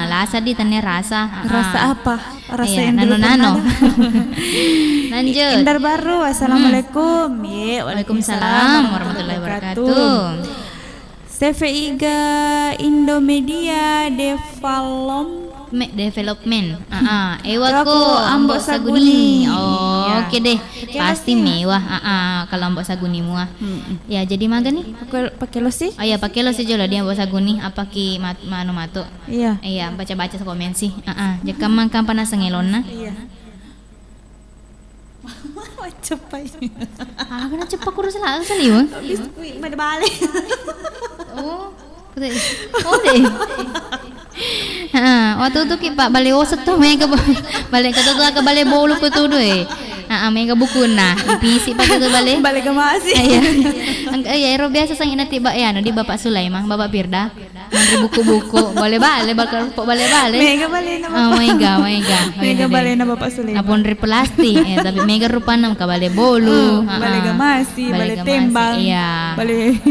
Rasa di tanya rasa. Rasa apa? Rasa iya, yang dulu nano. Lanjut. Indar baru. Assalamualaikum. Waalaikumsalam warahmatullahi wabarakatuh. CV3 Indomedia Development. Ewaku Ambok Saguni. Oh, oke deh. Pasti mewah. Kalau Ambok Saguni muah. Ya, jadi maga nih. Pakai lo sih? Oh iya, pakai lo sih jolo dia Ambok Saguni apa ki manu matu. Iya. Iya, baca-baca komen sih. Jika mangkam panas ngelona. Iya. Cepai. Kena cepat kurus lah saliwa. Pada balik. Oh deh. Waktu itu kita balik setuh mereka balik ke tuh ke balik bolu ke tuh deh. Mereka buku nah PC pakai tuh balik ke masih. Iya, ero biasa sang ina tiba ya di Bapak Sulaiman, Bapak Firda. Menteri buku-buku, boleh bakal balik. Mega balik na Bapak. Mega balik na Bapak Sulaiman. Apun plastik, tapi mega rupana ka balik bolu. Balik ke masih, balik tembang. Iya. Balik.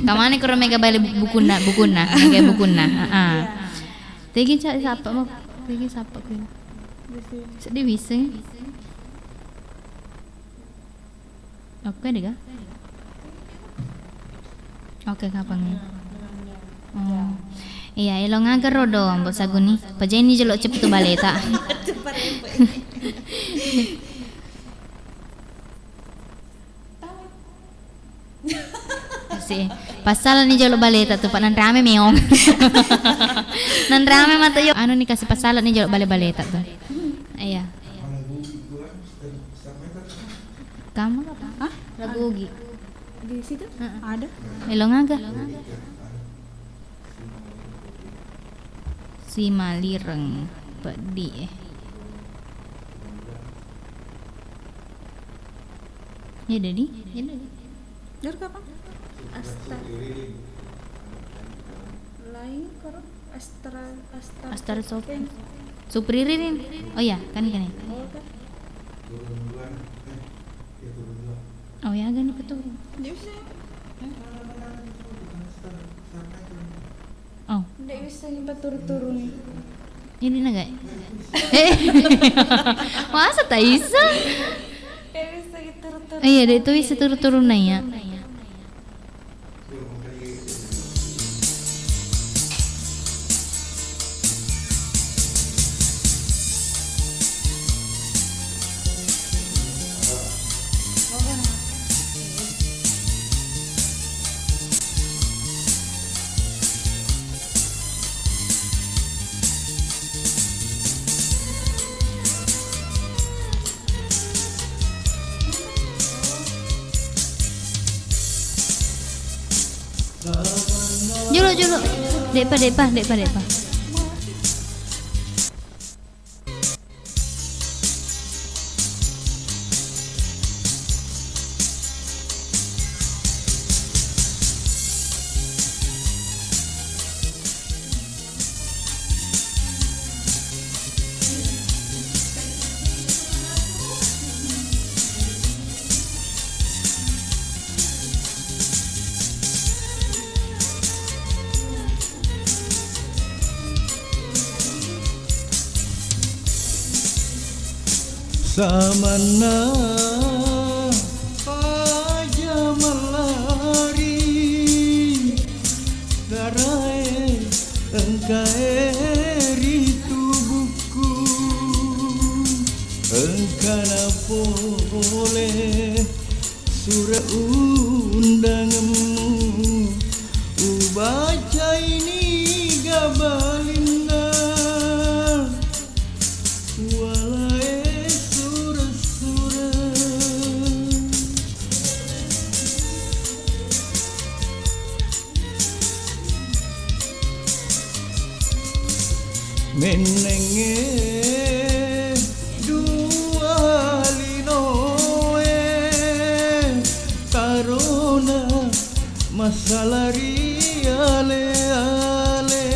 Kamane karo mega balik bukuna, mega bukuna. Tegi siapa mau? Tegi siapa ko? Sedih bisa. Oke deh, oke kapan? Oh, iya, elong agar rodo, Mbok Saguni. Pajeni jelok cepet tu baleta. Si pasal ni jelok baleta tu pak nan rame meong. Nan rame mata yo. Anu ni kasih pasal ni jelok baleta tu. Iya. Kamu apa? Lagu Ugi. Di situ? Ada. Elong aga. Si Malireng pedi. Ya jadi. Jar kapan? Lain karo Astra Supririn. Oh ya, kan. Oh ya, gani betul. Oh. Nggak bisa nyimpan turun-turun. Ini naga. Masa tak bisa? Bisa turun-turun. Iya, itu bisa turun-turun ya. Julu. Depa. Samana aja melari garai engkai tubuhku engkana boleh surat undanganmu ubaca ini gabalina walai surat-surat menenge dua linoe karona masalah ale-ale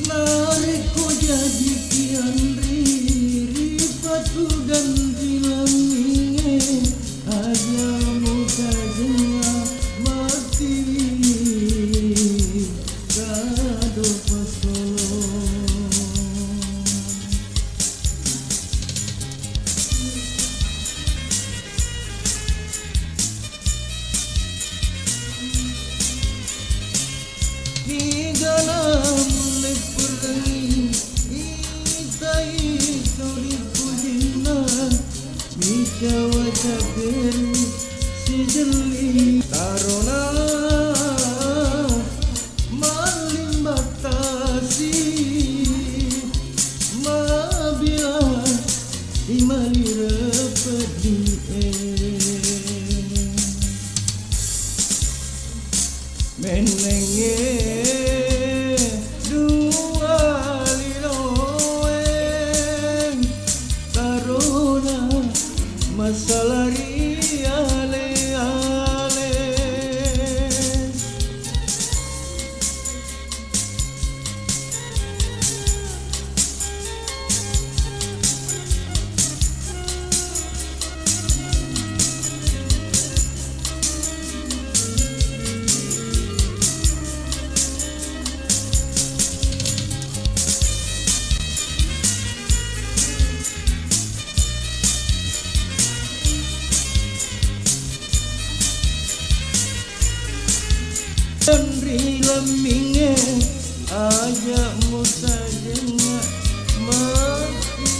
Nariku jadi kian riri patu dan bilanginge aja muka jengah mati kado pasolo Niganam leperangi itai tori pujina bicawa cakeri sijeli tarona malimbatasi mabila imalira pedie menenge dua liroeng tarona masalah ale-ale Andri laminge aja musa jengah mati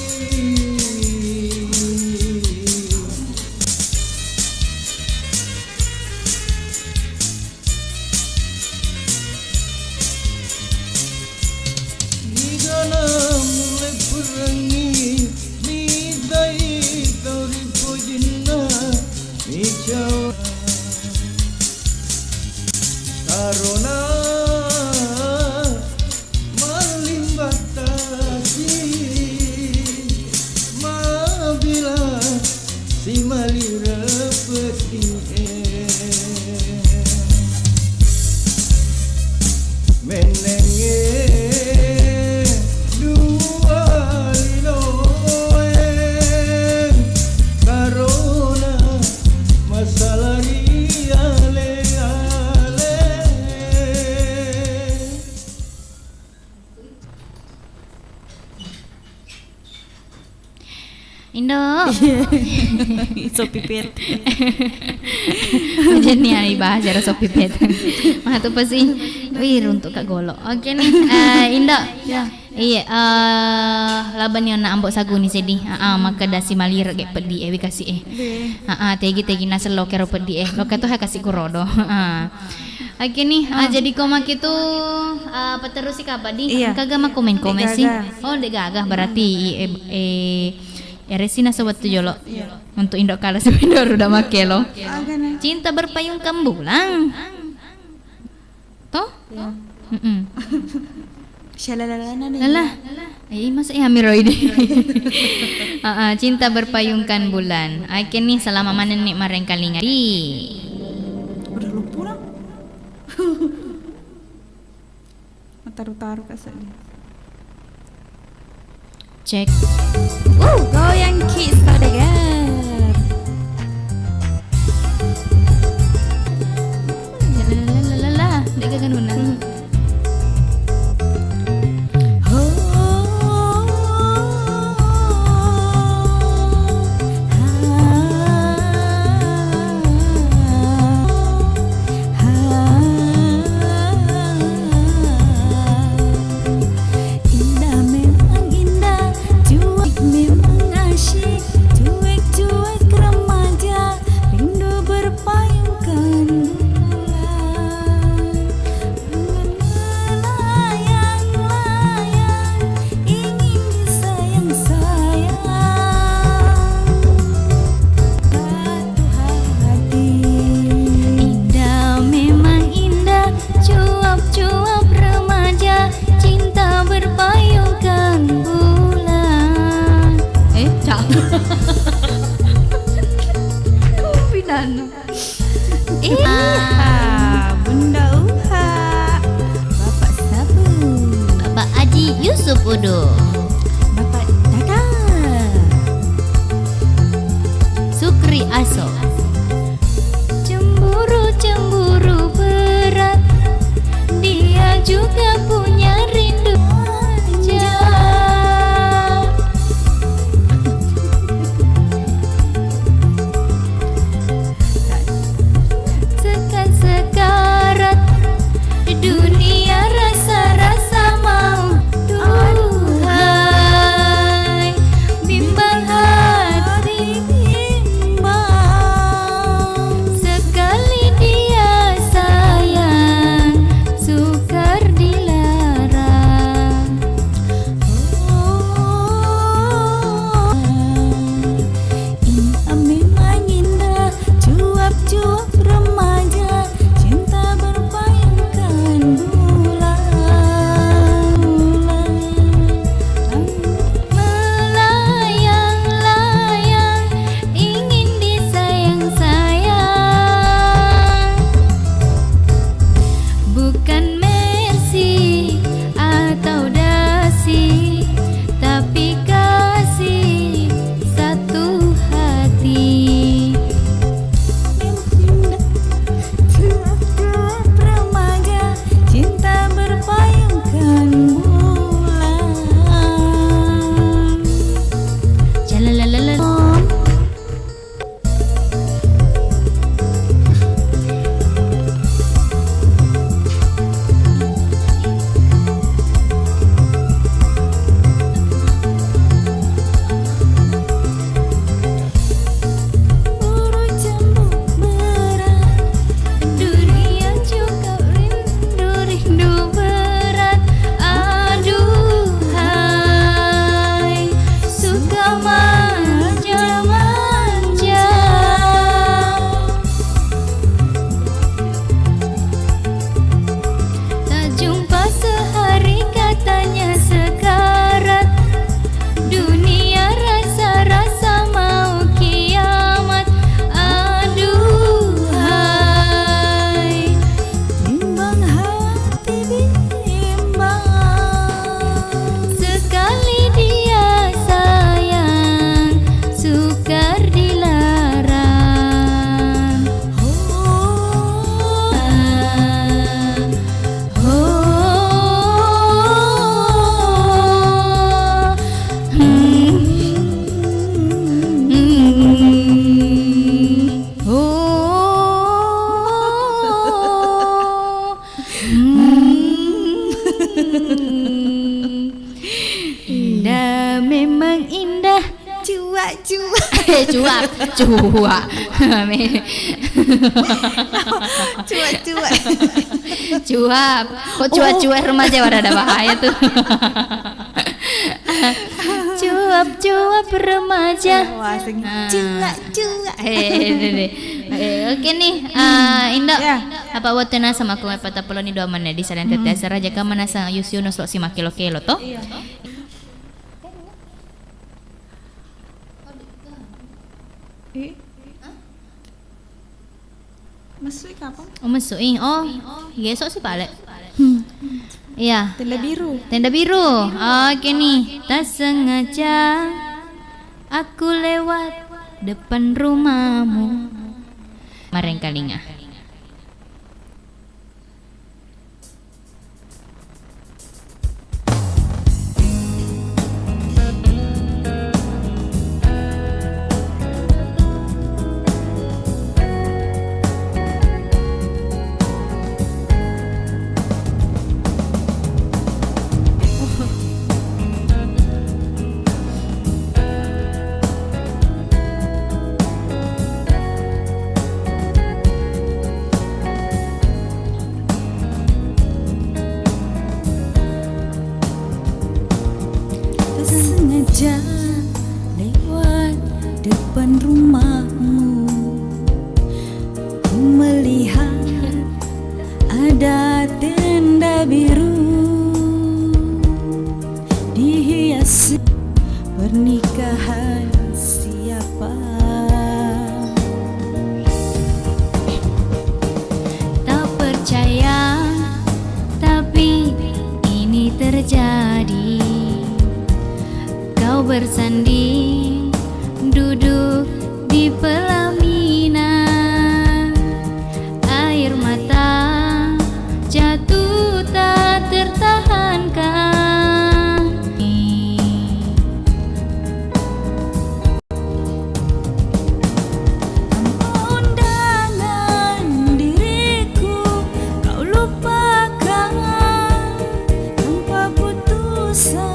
Nigana mulai perangi midai tori pojina micawa karona malimbatasi mabila si malira pedie menenge dua linoe karona masalah Indo. So pipit. Macam ni hari bahasa ada so pipit. Mah tu pasti. Wih untuk kak golok. Okey ni. Indo. Ya. Iya, laban yang nak ambok sagu ni sedih. Maka dasi malir ke pedi wi kasih tegi nasa lo kero pedi lo tu ha kasih kurodo. Okey ni, jadi koma gitu peterus si apa di? Iya. Kagak mah komen sih. Gagah. Oh, dek gagah berarti Resina sobat tu jolo. Untuk indok kala sebenarnya udah make lo. Cinta berpayung kambulang. Toh? Shalalalana nih. Alah. Masuknya Hamiroid. Cinta berpayungkan bulan. Akhir nih selama mana nih mareng kalingan. Udah lupa lah. Taruh-taruh kasar dia. Cek. Goyang Ki Saudagar. Lalalala, dek kan guna. Indah memang indah, cuek memang asyik, cuek-cuek remaja, rindu berpayungkan bulan. Melayang-layang, ingin disayang-sayang. Satu hati. Indah memang indah, cuap-cuap remaja, cinta berpayungkan bulan. Cak. Pinano. Bunda Uha, Bapak Sabu, Bapak Haji Yusuf Udo, Bapak Dada, Sukri Aso. Cemburu berat, dia juga punya rindu aja. Sekarat dunia rasa-rasa mau. Duhai, bimbang hati, sekali dia sayang, sukar dilarang. Indah memang indah, cuap-cuap remaja, cinta berpayungkan bulan. Melayang-layang, ingin disayang-sayang. Bukan Mercy atau Dasi, tapi kasih satu hati. Cuap-cuap remaja, cinta berpayungkan bulan. Jalalalala. Buru cemburu berat, Dunia juga rindu berat. Aduhai, suka manja-manja. Tak jumpa sehari katanya sekarat. Dunia rasa-rasa mau kiamat. Aduhai, bimbang hati bimbang. sekali dia sayang, sukar dilarang. Indah memang indah, Cuak-cuak. cuap. Cuak-cuak. Cuap. Kok cuap-cuap remaja ada bahaya tuh. Cuap-cuap remaja. Wah, cuak-cuak. Oke nih, Indah. Ya. Apa waktu nasa mako may patapolo ni doman na di sa lente sa raja ka manasa yusyuno so si makilo-kilo to. Masuk kapan? Masuk gesok si pale. Iya. Tenda biru. Tenda biru. Oke nih. Tak sengaja aku lewat depan rumahmu. Mareng kalinga. Sengaja lewat depan rumahmu, ku melihat ada tenda biru dihiasi pernikahan siapa. Tak percaya, tapi ini terjadi. Kau bersanding duduk di pelaminan, air mata jatuh tak tertahankan. Tanpa undangan diriku kau lupakan, tanpa putusan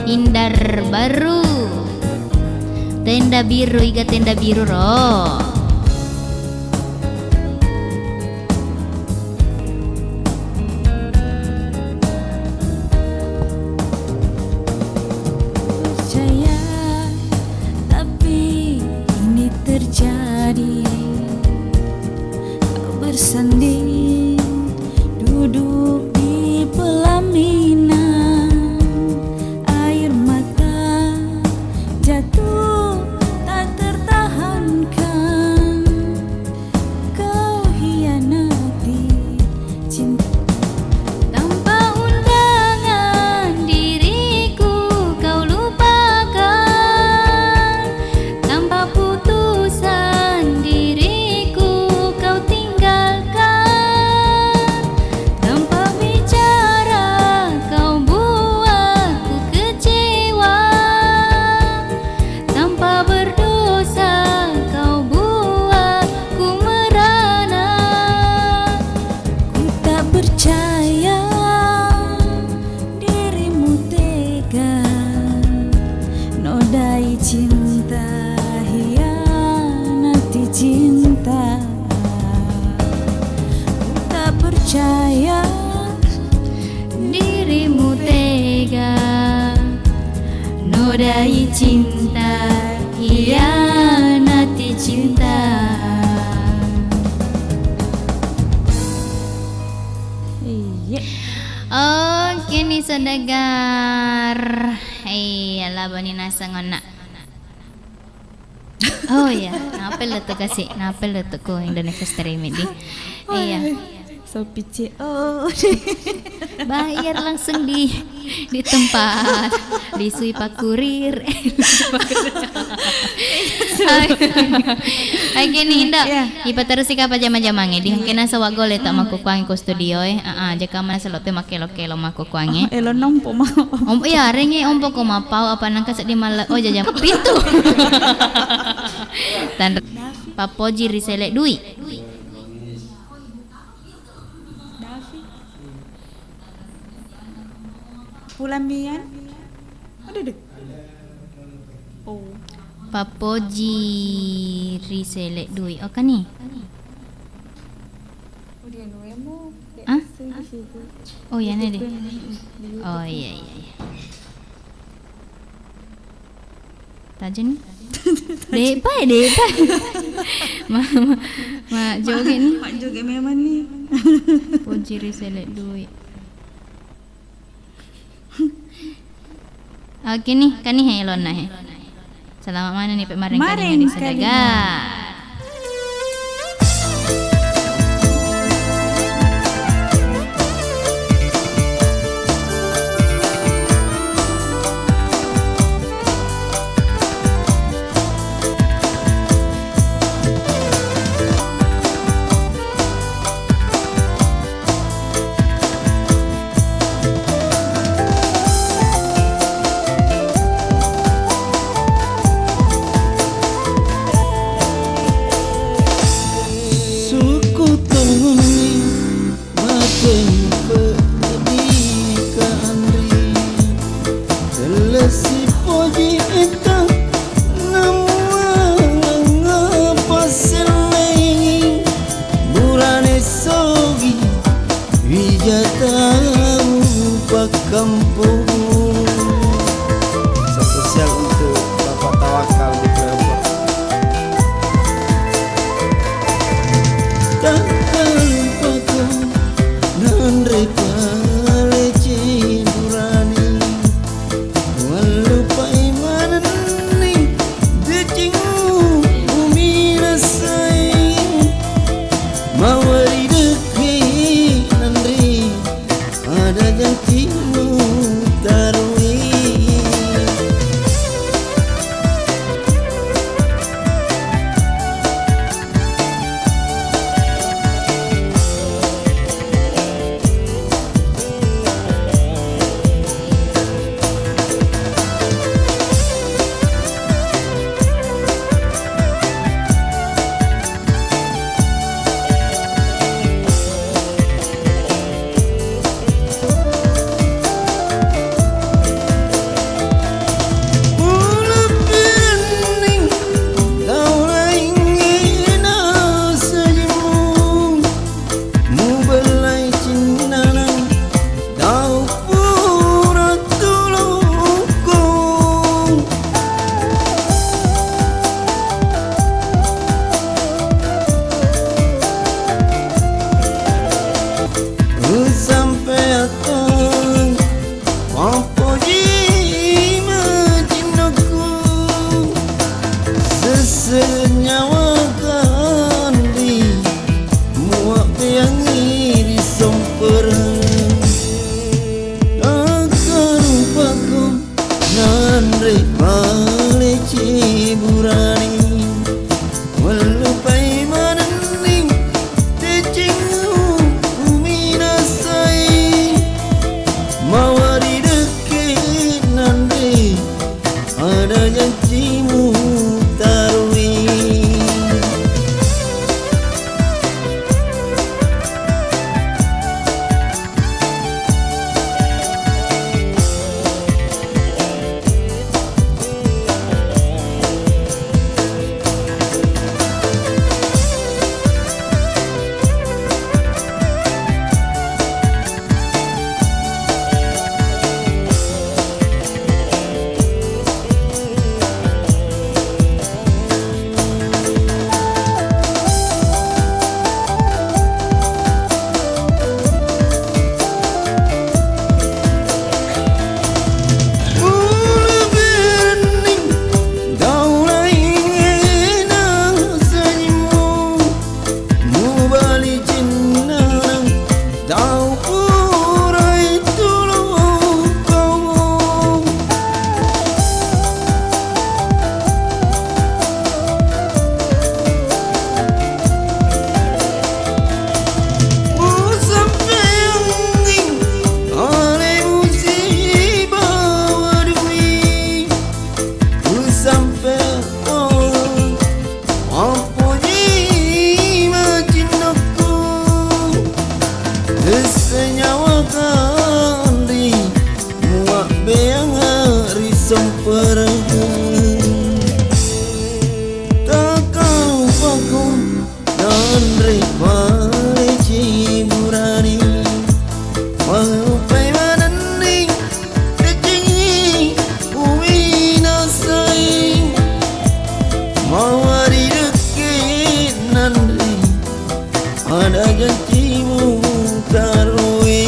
Indar baru tenda biru iga tenda biru ro. Percaya, tapi ini terjadi. Kau bersanding duduk di pelaminan, air mata jatuh tak tertahankan. Kau hianati cinta. Tanpa undangan diriku kau lupakan, tanpa putusan diriku kau tinggalkan, tanpa bicara kau buatku kecewa, tanpa berdosa kau buatku merana. Ku tak percaya dirimu tega, nodai cinta, hianati cinta. Ku tak percaya Dirimu tega nodai cinta, hianati cinta. Oke nih sedagar. Alah bani nasa ngona. Oh ya, ngapel letu kasih, ngapel letu ko yang dan stream ini. Iya. so pici. Oh. Bayar langsung di tempat di Sui Pak Kurir. Ay gini indak. Ipa terus sika pa jama-jamange di kena sa wagol eta makukuangi ko studio jaka man sa lote makelo-kelo makukuangi. Elo nompo ma. Iya renge ompo ko mapau apa nang kasa di mala jajam pintu. Tan Papoji Risele Dui. Pulamian. Ada dek. Oh. Papoji riselek duit. Oh kan ni? Ah? Oh ya ni deh. Oh iya. Tajen ni. Depa. Ma joget ni. Mak joget memang ni. Poji riselek duit. Okey ni, kan ni Elon nah. Selamat mana ni Pak Maring kali ni Sedaga. Kampung spesial untuk Bapak Tawakal di Cirebon. Takkan lupakan nan repale cindurani walupai manani decingu bumi nasai mawari deki nandri ada jantimu taruh semperang takau paku dan repare ciburani mahupai mananing kecingi uminasai mawari deket nandri ada janjimu tarui.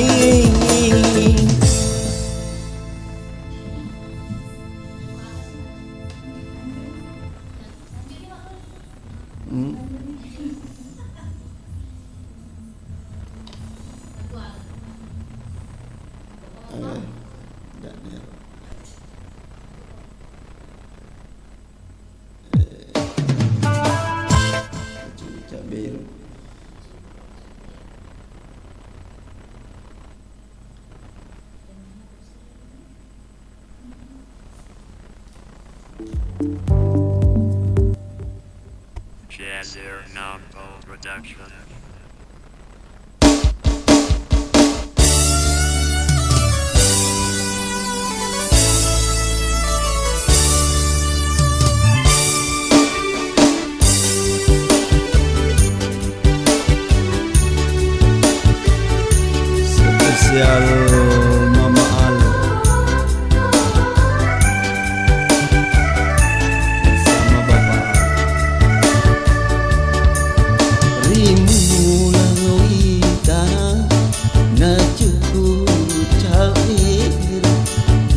Jazzer Novel Production. Spesial Mama Al bersama Bapak Rimu lawi tanah na cukup cair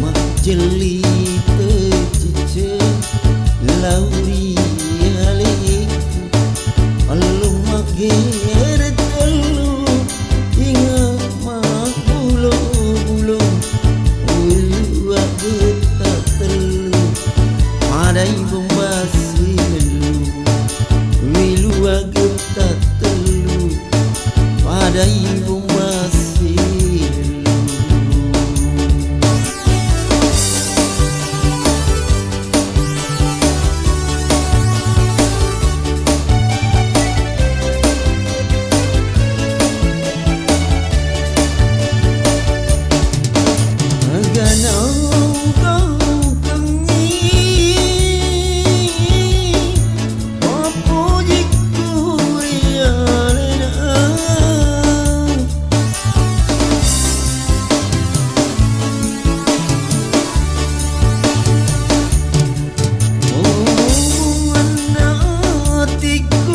mak jeli tercice lauri alik alung mager telu ingat mak bulu-bulu ulu tak telu madai bombasi lelu wilu agak tak telu padai bombasi lelu. Ganau kau kengi apa jiku rialena oh anatiku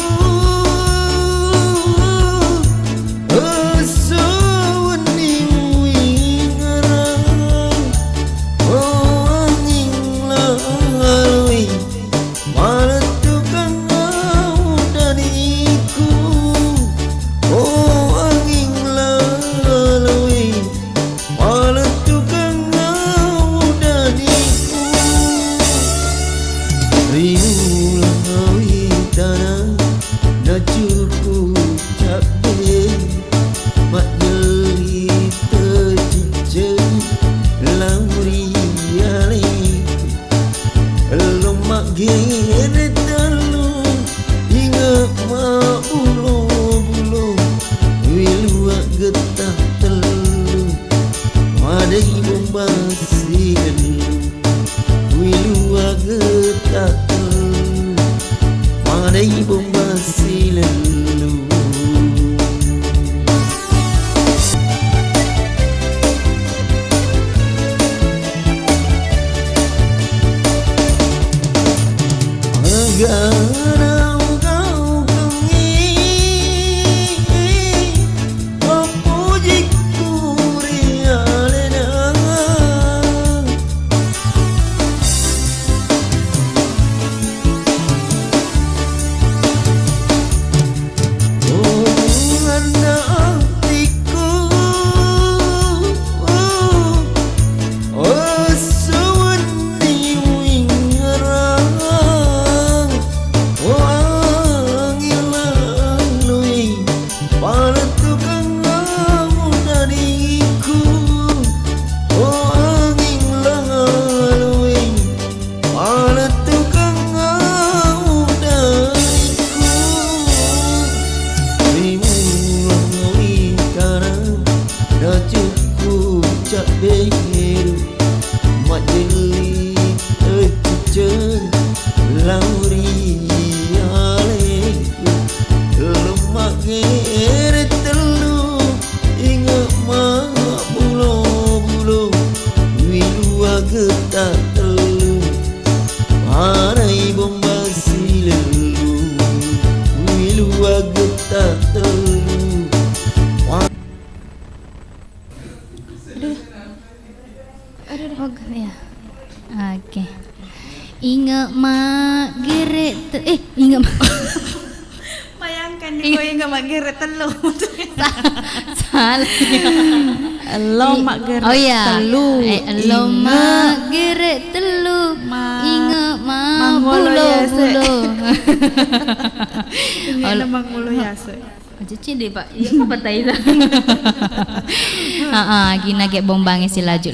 asawani wingarang oh angin lalui maletukan kau dariku oh angin lalui maletukan kau dariku rindu lalui tanah na cukup capek mak jeli tercice lauri alik lemak gere telu ingat mak bulu-bulu wilu getah telu madai bombasi lelu wilu getah telu madai bombasi lelu. Ganau kau kengi apa jiku rialena oh anatiku oh sawani wingarang tak telu Marai bomba silelu Wilu agut tak telu Oh, ya. Oke. Ingat mak geret ingat mak. Bayangkan nih kau ingat mak geret telu. Salah. Elo mak geret Oh ya. telu. Elo mak geret telu. Ingat mak bulo-bulo. Ingat mak mulu ya se. Cuci deh pak, iya apa tai lah. Gina get bombangnya si laju,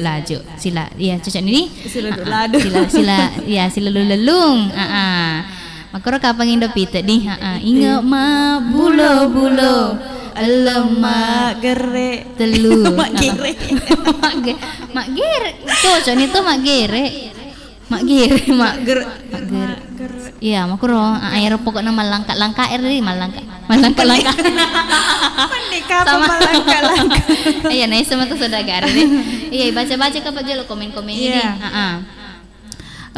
sila, iya cocok ini. Sila ladu. Sila lelung. Makanya kapan indo pita nih. Ingat ma bulo, Mak geret telu. Mak geret. Mak geret. Cocok nih tuh mak geret. Mak geret. Iya, makuro air pokoknya malangka air nih malangka. Pandai kapan malangka. Iya, nah sama tuh saudagar deh. Iya, baca kapan aja lo komen-komen ini.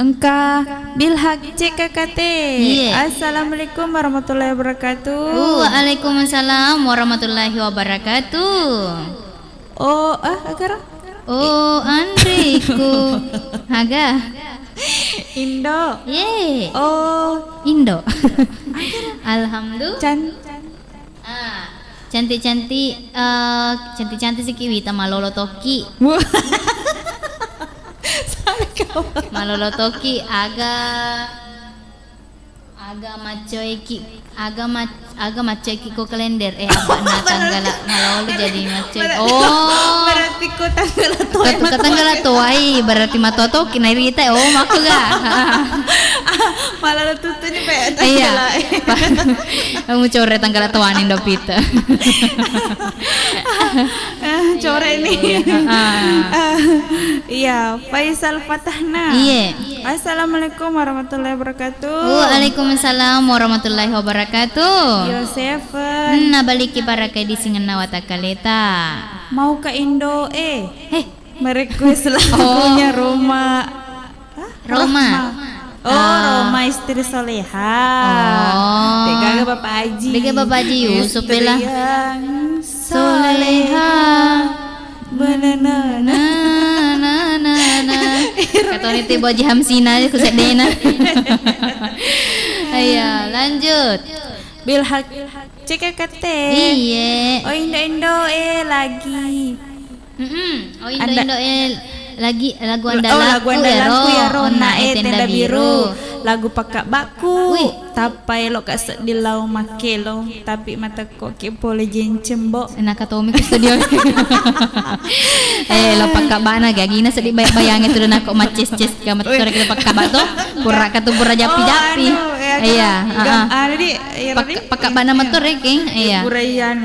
Engka Bilhak CKKT. Iya. Assalamualaikum warahmatullahi wabarakatuh. Waalaikumsalam warahmatullahi wabarakatuh. Oh, agar Oh, Andriku. Haga. Indo. Ye. Oh, Indo. Alhamdulillah. Cantik-cantik si Kiwi sama Lolo Toki. Malolo Toki aga macoy ki ko kalender abak na tanggala malolo jadi macoy. Oh, berarti ko tanggala to. Katanggala to ay berarti matoto kinairita mako ga. Malah tutu ni pa Iya. Kamu core tanggala tuanin do pita. Core ini. Iya, Faisal Fatahna. Iya. Assalamualaikum warahmatullahi wabarakatuh. Waalaikumsalam warahmatullahi wabarakatuh. Yosefen. Baliki para kay di singena watakaleta. Mau ke Indo merequest lagunya Roma. Roma istri soleha. Bega Bapak Haji Yusuf lah. Soleha. Banana. Kata ni tiba Haji Hamsina ku sedena. Ayo lanjut. Bilhak CKKT. Iya. Oh Indo lagi. Oh Indo lagi lagu andalanku ya Rona tenda biru. Lagu pakak baku. Tapai lo kasat di lau makelo tapi mata kok ke boleh jencembo. Enak katomi ku studio. Lo pakak bana gagina sedih bayangin tuh nak kok macis gamat sore kita pakak bato. Pura katu pura japi. Iya, pakak bana motor king. Iya. Puraian.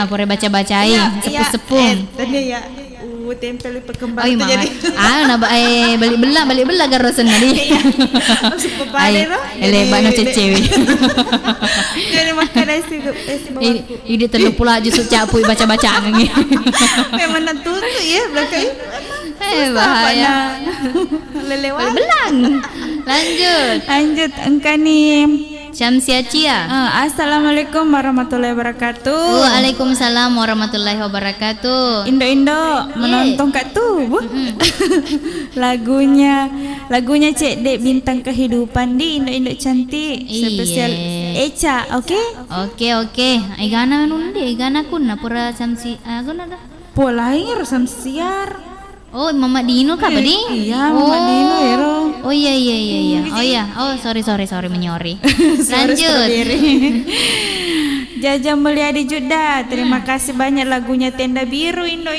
Pura baca-bacain sepuh-sepuh. Tadi ya tempel perkembang itu jadi balik belah garosan tadi lebat no cecewi jadi makan isi ini terlalu pula justru capui baca-baca ngene memang tutup ya belakang bahaya lelewat belang lanjut engkau nih Syamsia Cia. Assalamualaikum warahmatullahi wabarakatuh. Waalaikumsalam warahmatullahi wabarakatuh. Indo menonton Kak tuh. lagunya Cek Dek Bintang Kehidupan di Indo cantik. Spesial Eca, oke? Oke. Igana nundi, igana kunna pura Syamsi. Aguna dah. Polair Samsiar. Oh, Mama Dino kah tadi? Iya, Mama Dino ya. Oh iya. Oh iya. Oh, sorry menyori. Lanjut. Jaja Mulyadi Juda, terima kasih banyak lagunya Tenda Biru Indo.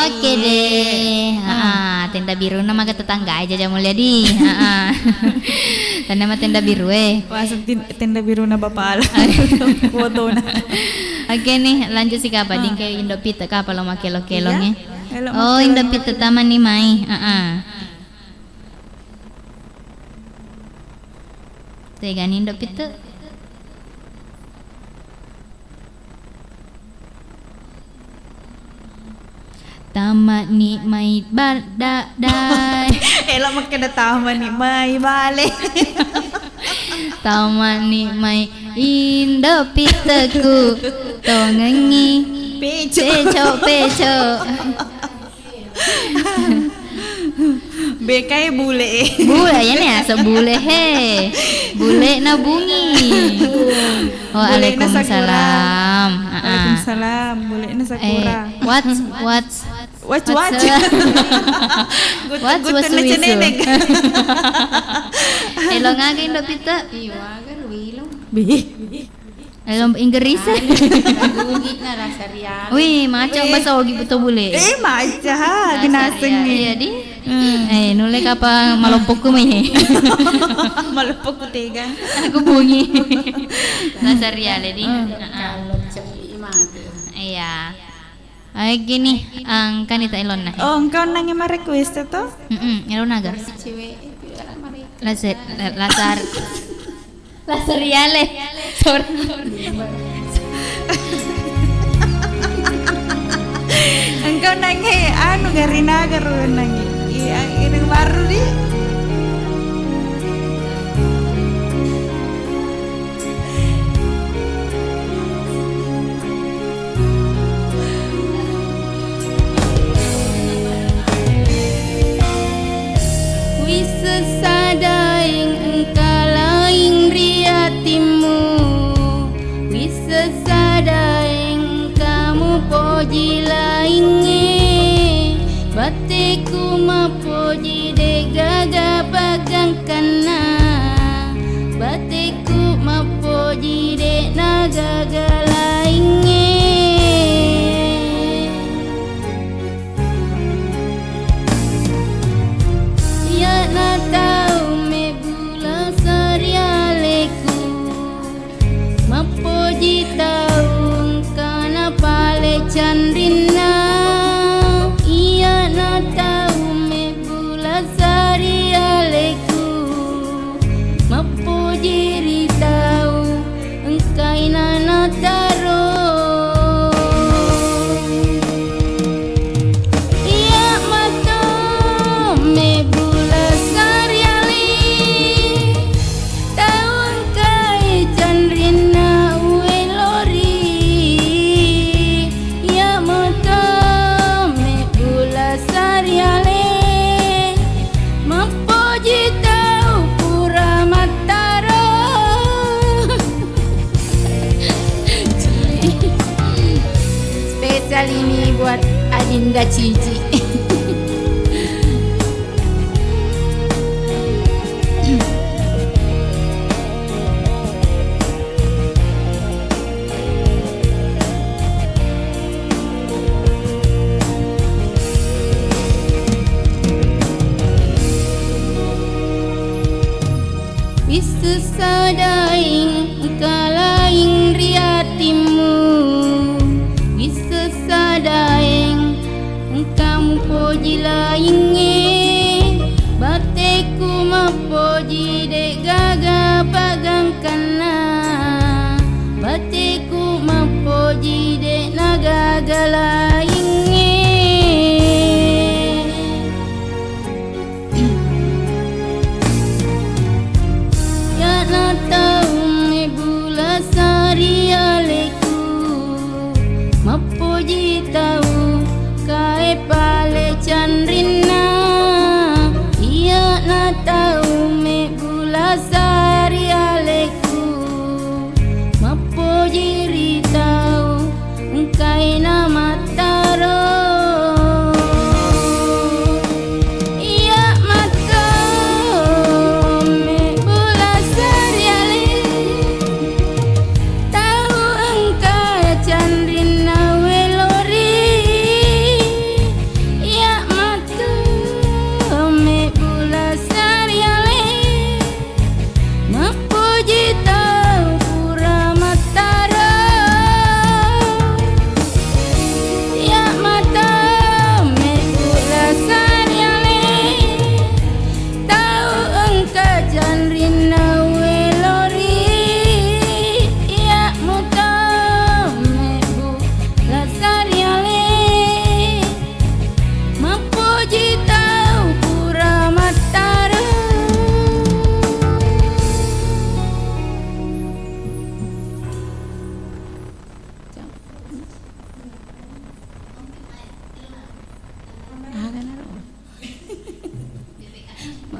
Oke deh. Tenda Biru nama ke tetangga aja Jaja Mulyadi. Nama Tenda Biru Masuk Tenda Biru na Bapak foto na. Oke nih, lanjut sih kapa ding ke Indo Pita kapa lo makelo-kelongnya. Oh, Indo Pita taman nih mai. Tegan Indo Pita. Tamat ni mai badai. Elok makan dah tamat ni mai balik. Tamat ni mai indo pitaku tongengi peco. Bekai bule. Bule ya ni asa bule he. Bule na bungi. Oh, Waalaikumsalam. Waalaikumsalam. Bule na sakura. What's What's Gut na neneng. Elo ngagay ndo pita. Elom Inggris. Wih, macam bahasa ogi betul boleh. Macam ginaseng ni. Iya di. Nulek apa malopok ku mai. Malopok ku tega. Aku bunyi. Nasaria le di. Iya. Ay gini, ang kanita ilon na. Oh, engkau nang ima request to? Ilon naga. Lasariale. Sorry. Engkau nangi anu garina garu nangi. Iya, ini baru di. Wisesadaing engkalaing riatimu, wisesadaing kamu poji lainge, batiku mapoji de gaga bagang kana, batiku mapoji de nagaga lainge. Chandrina iya na tahu me bula sari aleku mapuji ritau engkai na taro iya mato me bula sari ale tahu engkai Chandrina ini buat Adinda Cici. Wisesadaing kalaing riatimu, wisesadaing kamu poji lainge, bateku mapoji de gaga pagang kana, bateku mapoji de nagaga lainge. Ya na tahu me bula sari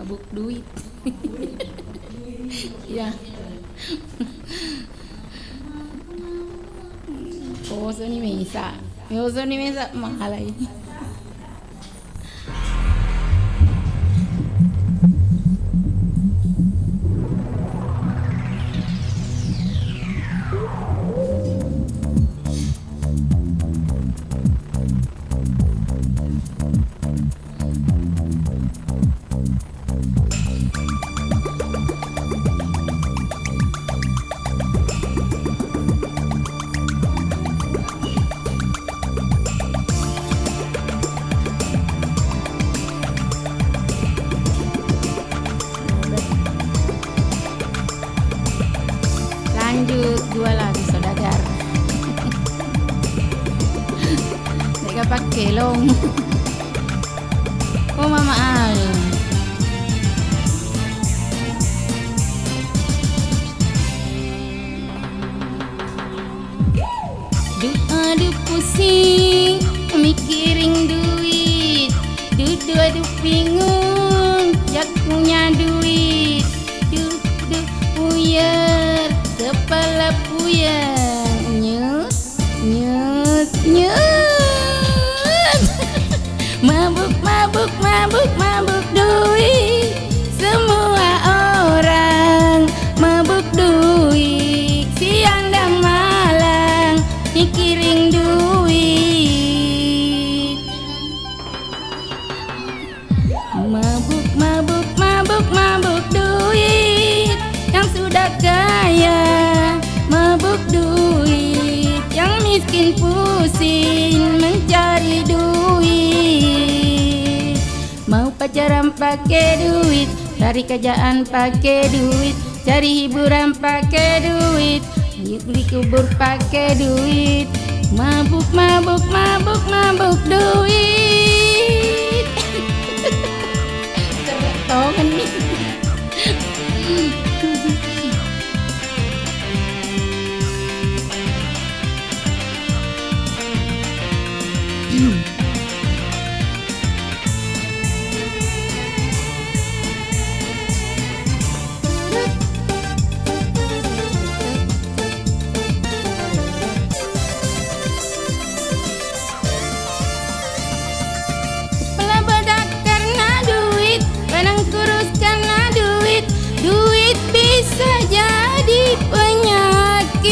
mabuk duit. Ya. Oso ni mesa mahal ini. Lanjut dua lagi saudagar. Mereka pakai long. Oh Mama Al. Aduh pusing mikirin duit. Aduh bingung jak punya duit. Puyeng kepala puyeng nyut mabuk duit. Semua orang mabuk duit, siang dan malam mikirin duit. Mabuk duit, yang sudah kaya mabuk duit, yang miskin pusing mencari duit. Mau pacaran pakai duit, cari kerjaan pakai duit, cari hiburan pakai duit, dikubur pakai duit. Mabuk duit. Tertongan nih. Kepala bedak karena duit, badan kurus karena duit, duit bisa jadi penyakit.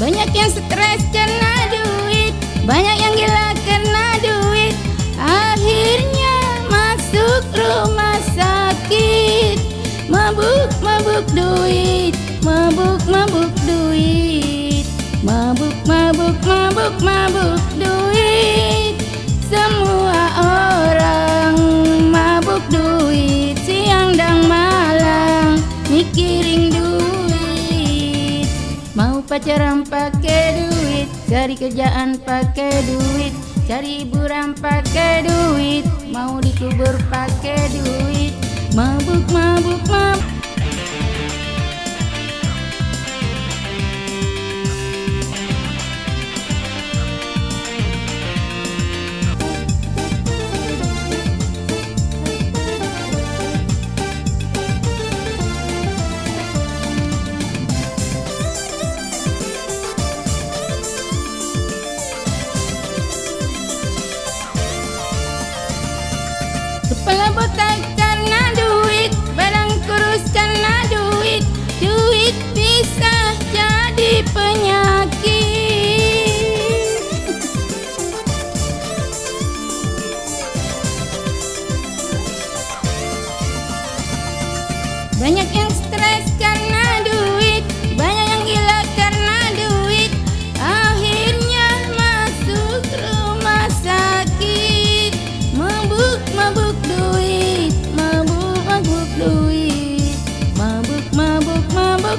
Banyak yang stres karena duit, banyak yang gila karena duit, akhirnya masuk rumah sakit. Mabuk duit, mabuk duit, mabuk duit. Semua orang mabuk duit, siang dan malam mikirin duit. Mau pacaran pakai duit, cari kerjaan pakai duit, cari hiburan pakai duit, mau dikubur pakai duit. Mabuk. Kepala botak karena duit, badan kurus karena duit, duit bisa jadi penyakit. Banyak yang stres karena duit, banyak yang gila karena duit, akhirnya masuk rumah sakit. Mabuk duit, mabuk duit,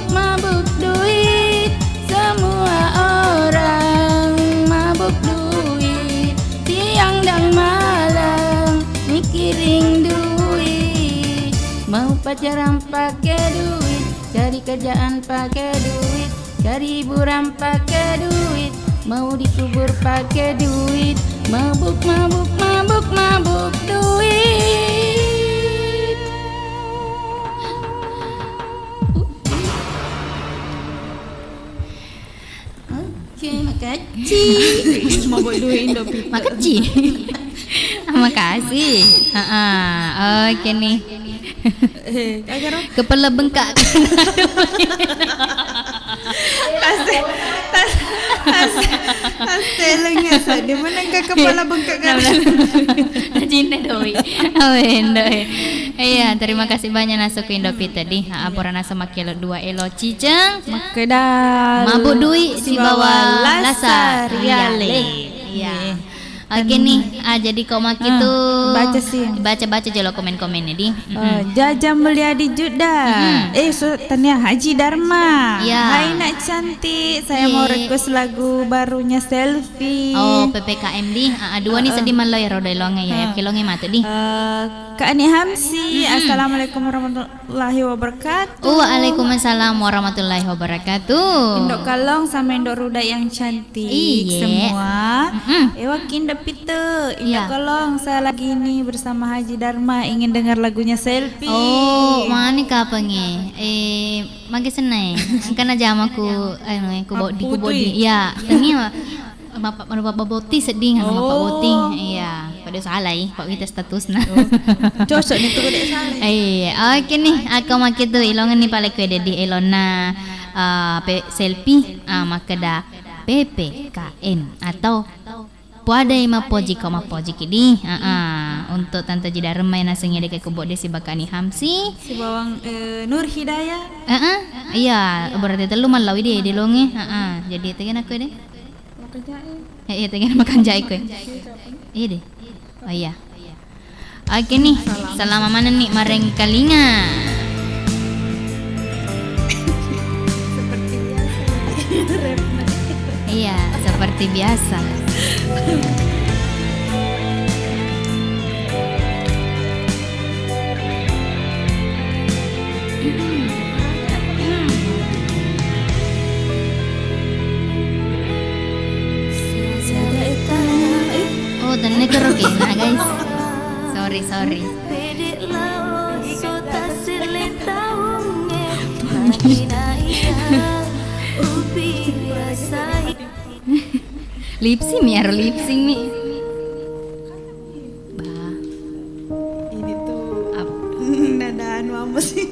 mabuk duit. Semua orang mabuk duit, siang dan malam mikirin duit. Mau pacaran pakai duit, cari kerjaan pakai duit, cari hiburan pakai duit, mau dikubur pakai duit, mabuk mabuk mabuk mabuk duit. Oke, makasih. Mabuk duit Indopeter. Makasih. Makasih. Oke nih. Kepala bengkak. Astaga, di mana kepala bengkak kan? Cinta doi. Awen doi. Iya, terima kasih banyak nasuk ke Indopi tadi. Apurana sama kilo 2 elo cicang. Makedal. Mabuk duit si bawa lasa riale. Iya. Oke nih, jadi kau mak itu baca aja lo komen-komennya di. Jajah Mulyadi Juda. Tanya Haji Dharma. Ya. Hai nak cantik, saya mau request lagu barunya Selfie. Oh, PPKM di. Dua nih sedih malu ya roda longe ya. Kilonge mati di. Kak Ani Hamsi, Assalamualaikum warahmatullahi wabarakatuh. Waalaikumsalam warahmatullahi wabarakatuh. Indok Kalong sama Indok Ruda yang cantik semua. Wakin Peter, Indok Kalong, saya lagi ini bersama Haji Dharma ingin dengar lagunya Selfie. Oh, mana kapange? Magi senai. Karena jamaku ku body. Ya, tani bapak boti sedih sama bapak boti. Iya, pada salah pak kita statusna. Cocok nih tuh dek salah. Oke nih, aku mak itu ilongan nih pale kue di elona selfie makada PPKN atau Puadai mapoji kau mapoji kini. Untuk Tante Jida Remai nasengnya dekat kubok desi bakani Hamsi. Si bawang Nur Hidayah. Iya, berarti telu malau dia di longe. Jadi tegan aku deh. Iya tegan makan jai kue. Iya deh. Oh iya. Oke nih, selama mana nih mareng kalinga. Iya, seperti biasa. Oh, dan ini karaoke nah guys. Sorry. Lipsing mi, lipsing mi. Ini tuh nadaan mama sih.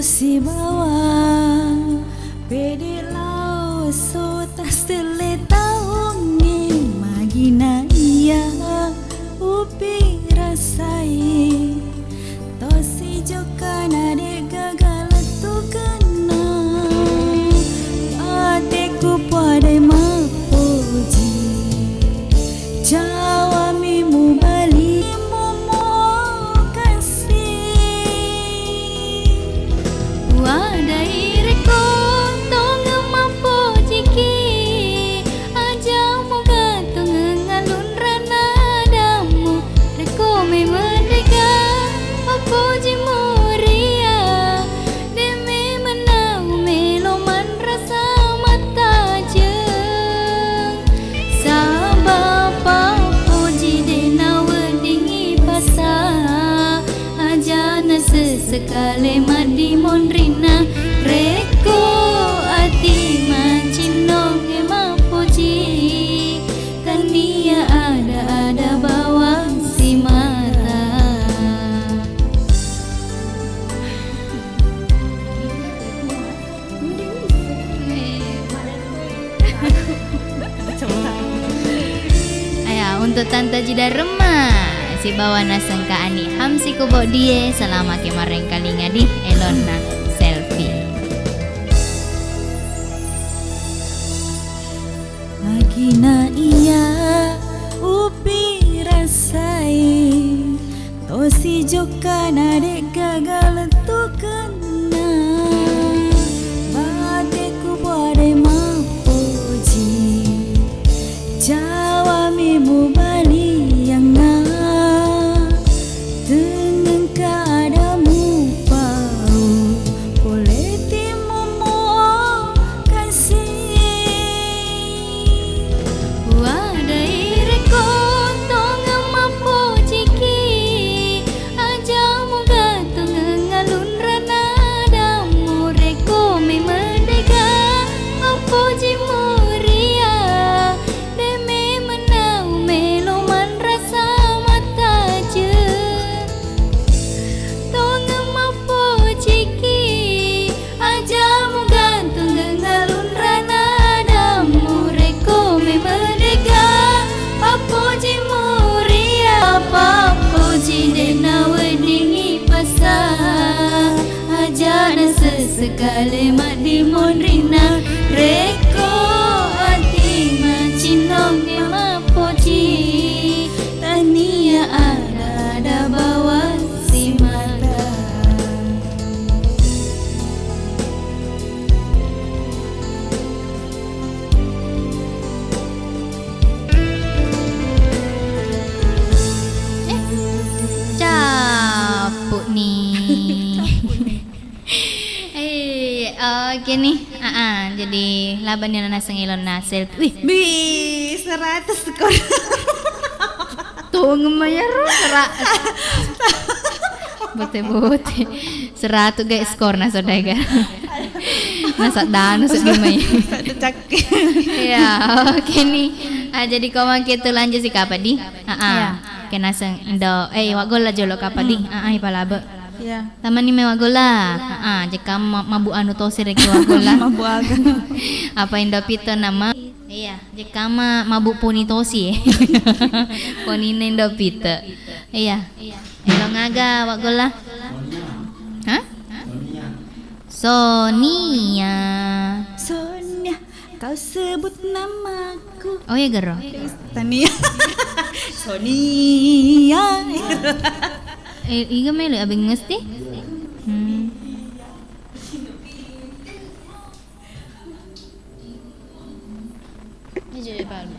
Si bawang pede lao so tas tele taungi magina iya upi rasai to si jokana de gagal tu kena ateku pada mapoji jawa mimu bali Wadai rekon tong mampo jiki aja mo gatong ngalun rana damu reko me merdeka apa jimuria deme menang meloman rasa mata jeng sabapa puji dena wedingi pasa aja na sesekale madi mondrina reko ati mancinong mapuji tania ada bawang si mata. Ayah untuk Tante Jida Remah si bawa nasang ka ani hamsi kubo die selama kemarin kali ngadi elona selfie. Agina iya upi rasai tosi joka nadek gagal tu kena bateku bade mapoji Jawa mimu bali yang na dengan keadamu pau boleh timu mo kasih Wadai reko tonga mapo ciki aja muga tonga ngalun rana damu reko me merdeka mapo jimuria deme menau meloman rasa mata je tonga mapo ciki aja muga tonga ngalun rana damu reko me merdeka Papuji muria Papuji dena wedingi pasar Ajana sesekali madi monrina Reko hati macinong mapoji Tania ada bawa si mata Capuk nih. Oke nih. Jadi laban yang nasang ilon nasel. Wih, Bi 100 skor. tuh ngemayar bote 100 guys skor na saudara. Nasa danu sedimay. Ya, oke nih. Jadi komang kita lanjut si kapadi. Kena sang indo wagola jolo kapadi. Palaba. Ya. Taman ni may wagola. Jika mabu anu to sireki wagola. Mabu aga. Apa indo pito nama? Iya, jika mabu puni tosi. Poni indo pito. Iya. Elo ngaga wagola. Hah? Sonia. Sonia, kau sebut namaku. Oh ya gero. Tania. Sonia. Iga melo abeng ngesti. Ini palu.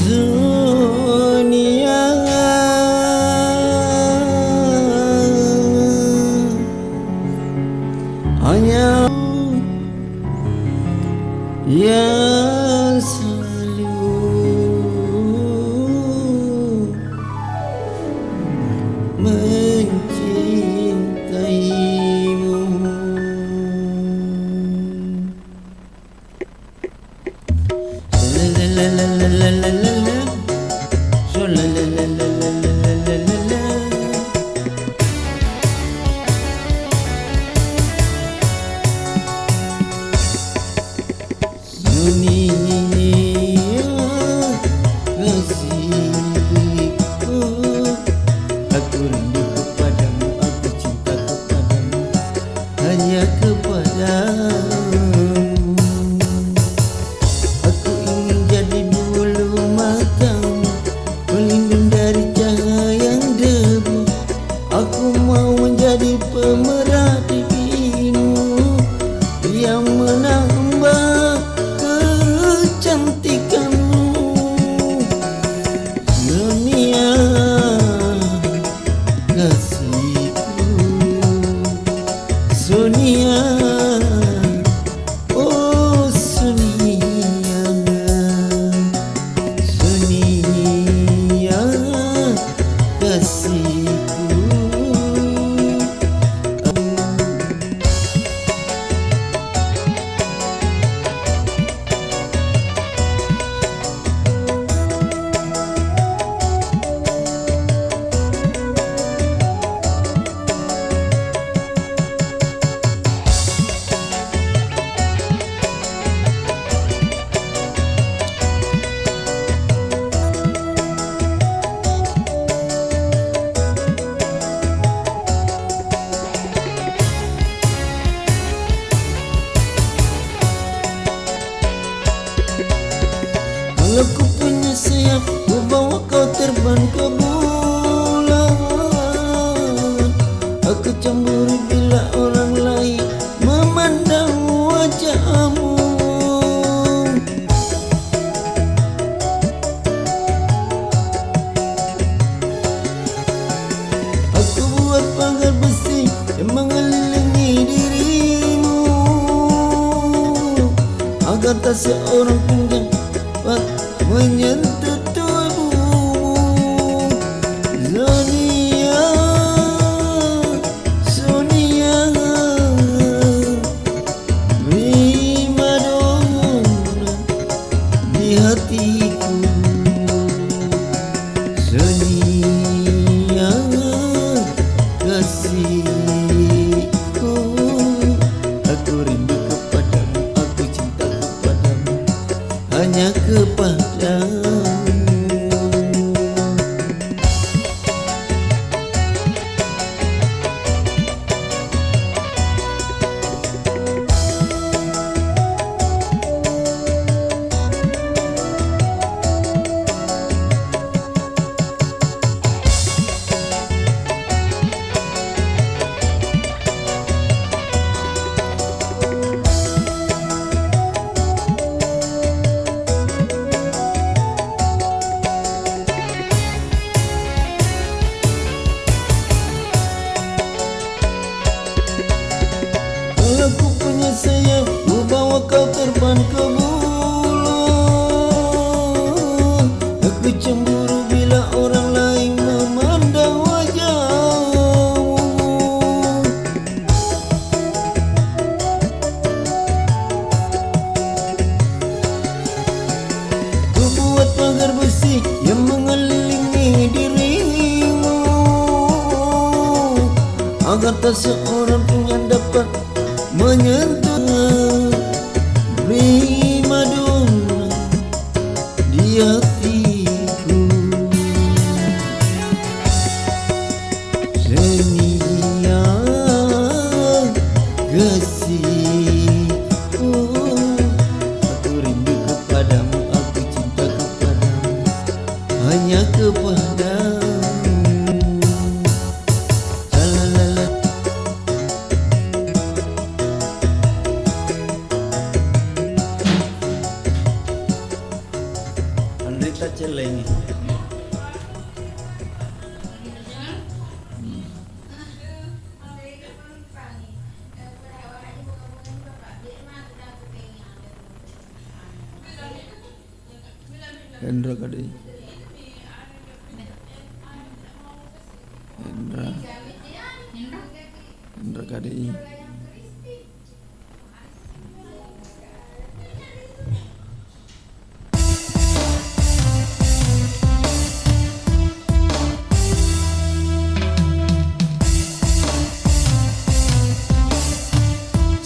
Dunia hanya yang selalu mencintaimu. La la la la la la la. So la la la la la la la la la. Dunia kasihku, aku rindu kepadamu, aku cinta kepadamu, hanya kepadamu. Aku ingin jadi bulu matamu, pelindung dari cahaya debu. Aku mau menjadi pemerat pipimu yang menambah kecantikanmu. Dunia kasihku, Sonia. Oh Sonia, Sonia kasihku. dirimu, agar tak seorang pun dapat menyentuh tubuhmu. Sonia, Sonia, primadona di hatiku. Sonia, kasihku, aku rindu kepadamu, aku cinta kepadamu, hanya kepadamu. Aku punya sayap, ku bawa kau terbang ke bulan. Aku cemburu bila orang lain memandang wajahmu. Ku buat pagar besi yang mengelilingi dirimu, agar tak seorang pun yang dapat menyentuh. Primadona di hatiku. Sonia, kasihku, aku rindu kepadamu, aku cinta kepadamu, hanya kepadamu. Lalalala. Andrita Celeng. Hendra Kadai. Hendra Kadai.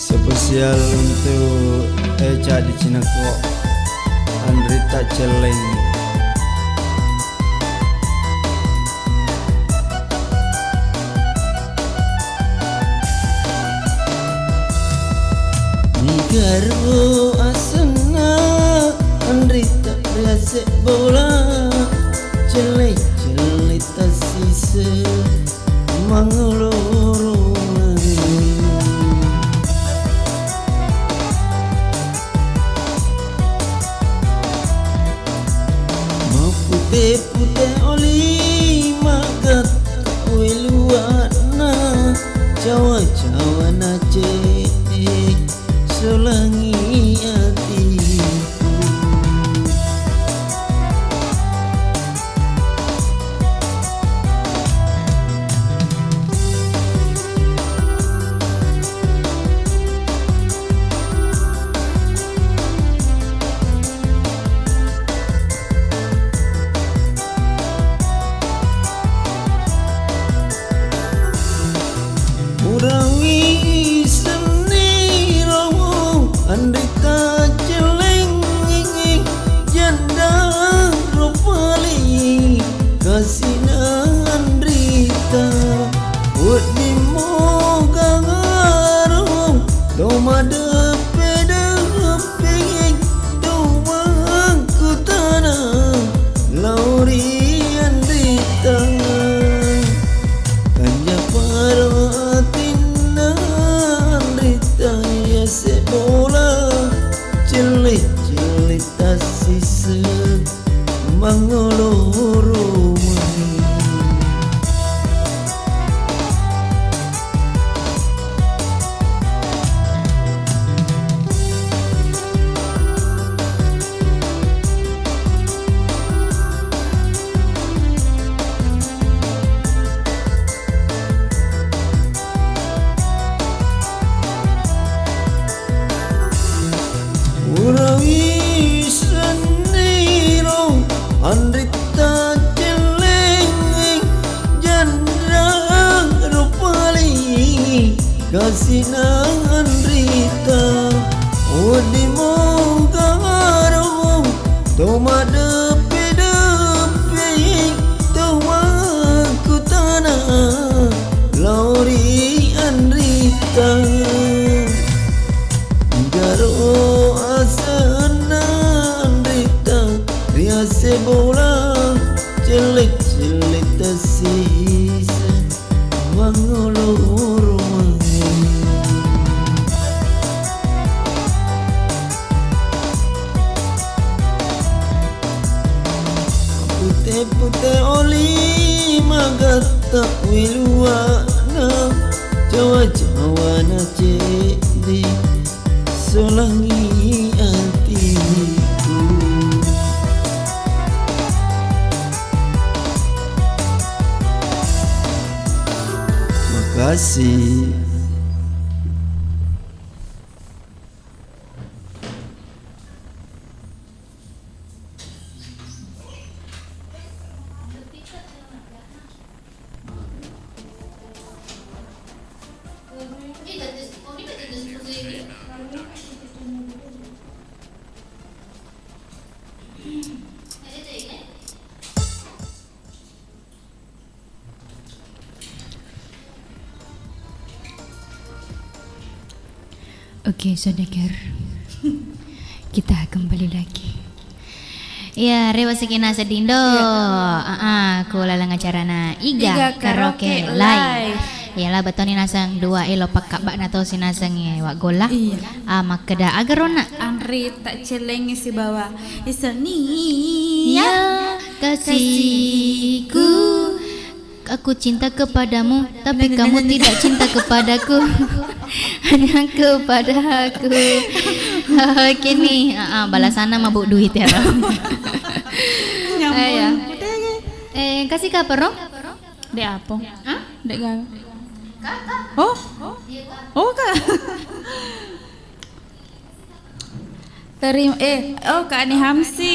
Spesial untuk Eja di Cinako, Andrita Celeng. Nigarwo asana, Andrita belasek bola, celai-celai tasise mangoloro. Putih-putih oli magat kue luana, Jawa-Jawa nace solangi hatiku. Urangi seni romo, andai kasih nan Rita Odi mo garo Toma depe Toma ku tanah Lauri Anrita Garo asana Anrita Riase bola Celik-celik tersisa Mangulur Putih-putih oli magata wiluana Jawa-jawa na cedi solangi hatiku Makasih. Oke, Sodagar. Kita kembali lagi. Ya, rewa sikina sedindo. Ku lalang acarana Iga Karaoke Live. Yalah betoni nasang dua elo pakak bak nato sinasang wak gola. Makeda agarona. Andri tak celeng si bawah. Isani ya kasihku. Aku cinta kepadamu, tapi kamu tidak cinta kepadaku. Hanya kepada aku. Oke nih, balasannya mabuk duit ya. Kasih kabar dong? Dek apa? Hah? Dek gak? Oh? Oh kak? Terima Kak Ani Hamsi.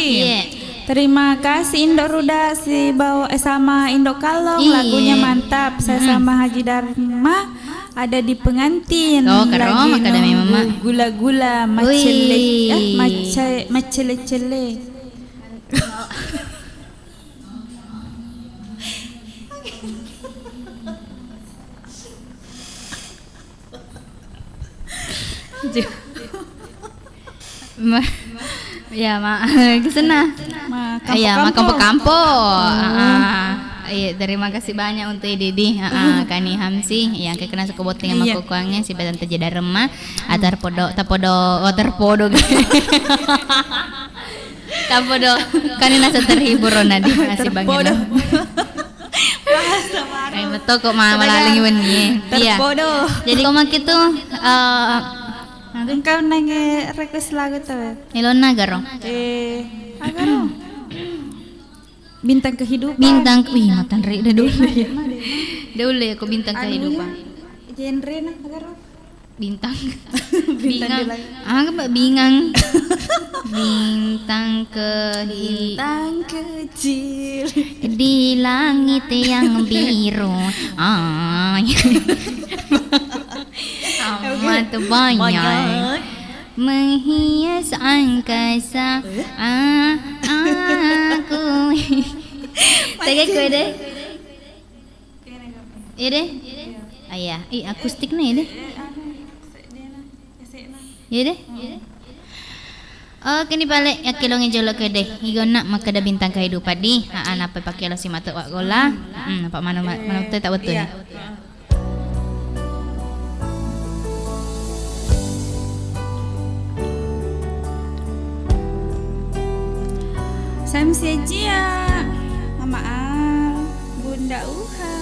Terima kasih Indo Ruda si bawa sama Indo Kalong, lagunya mantap. Saya sama Haji Dharma ada di pengantin. Lagi nunggu gula-gula macele-cele. Ya, kesana. Iya, kampo. Iya, terima kasih banyak untuk Didi, Kani Hamsi yang kena sekobot dengan makukuangnya si Betan Teja Dharma, tapodo, kani nasa terhibur nadi masih banget. Betul kok malaling wenye. Iya. Jadi komak itu Engkau nanya request lagu tuh. Ilona garong. Agaro. Bintang kehidupan. Matan re dulu. Dulu aku bintang kehidupan. Genre nah agaro. Bintang. Bingang. Bingang. Bintang kecil di langit yang biru. Amat banyak menghias angkasa aku. Tegak kau deh. Ayah, akustik nih deh. Ya deh. Kini balik ya kilongin jolo ke deh. Igona makada bintang kehidupan di. Apa pakai lo si mata wak gola. Apa mana tak betul. Sam Sejia, Mama Al, Bunda Uha,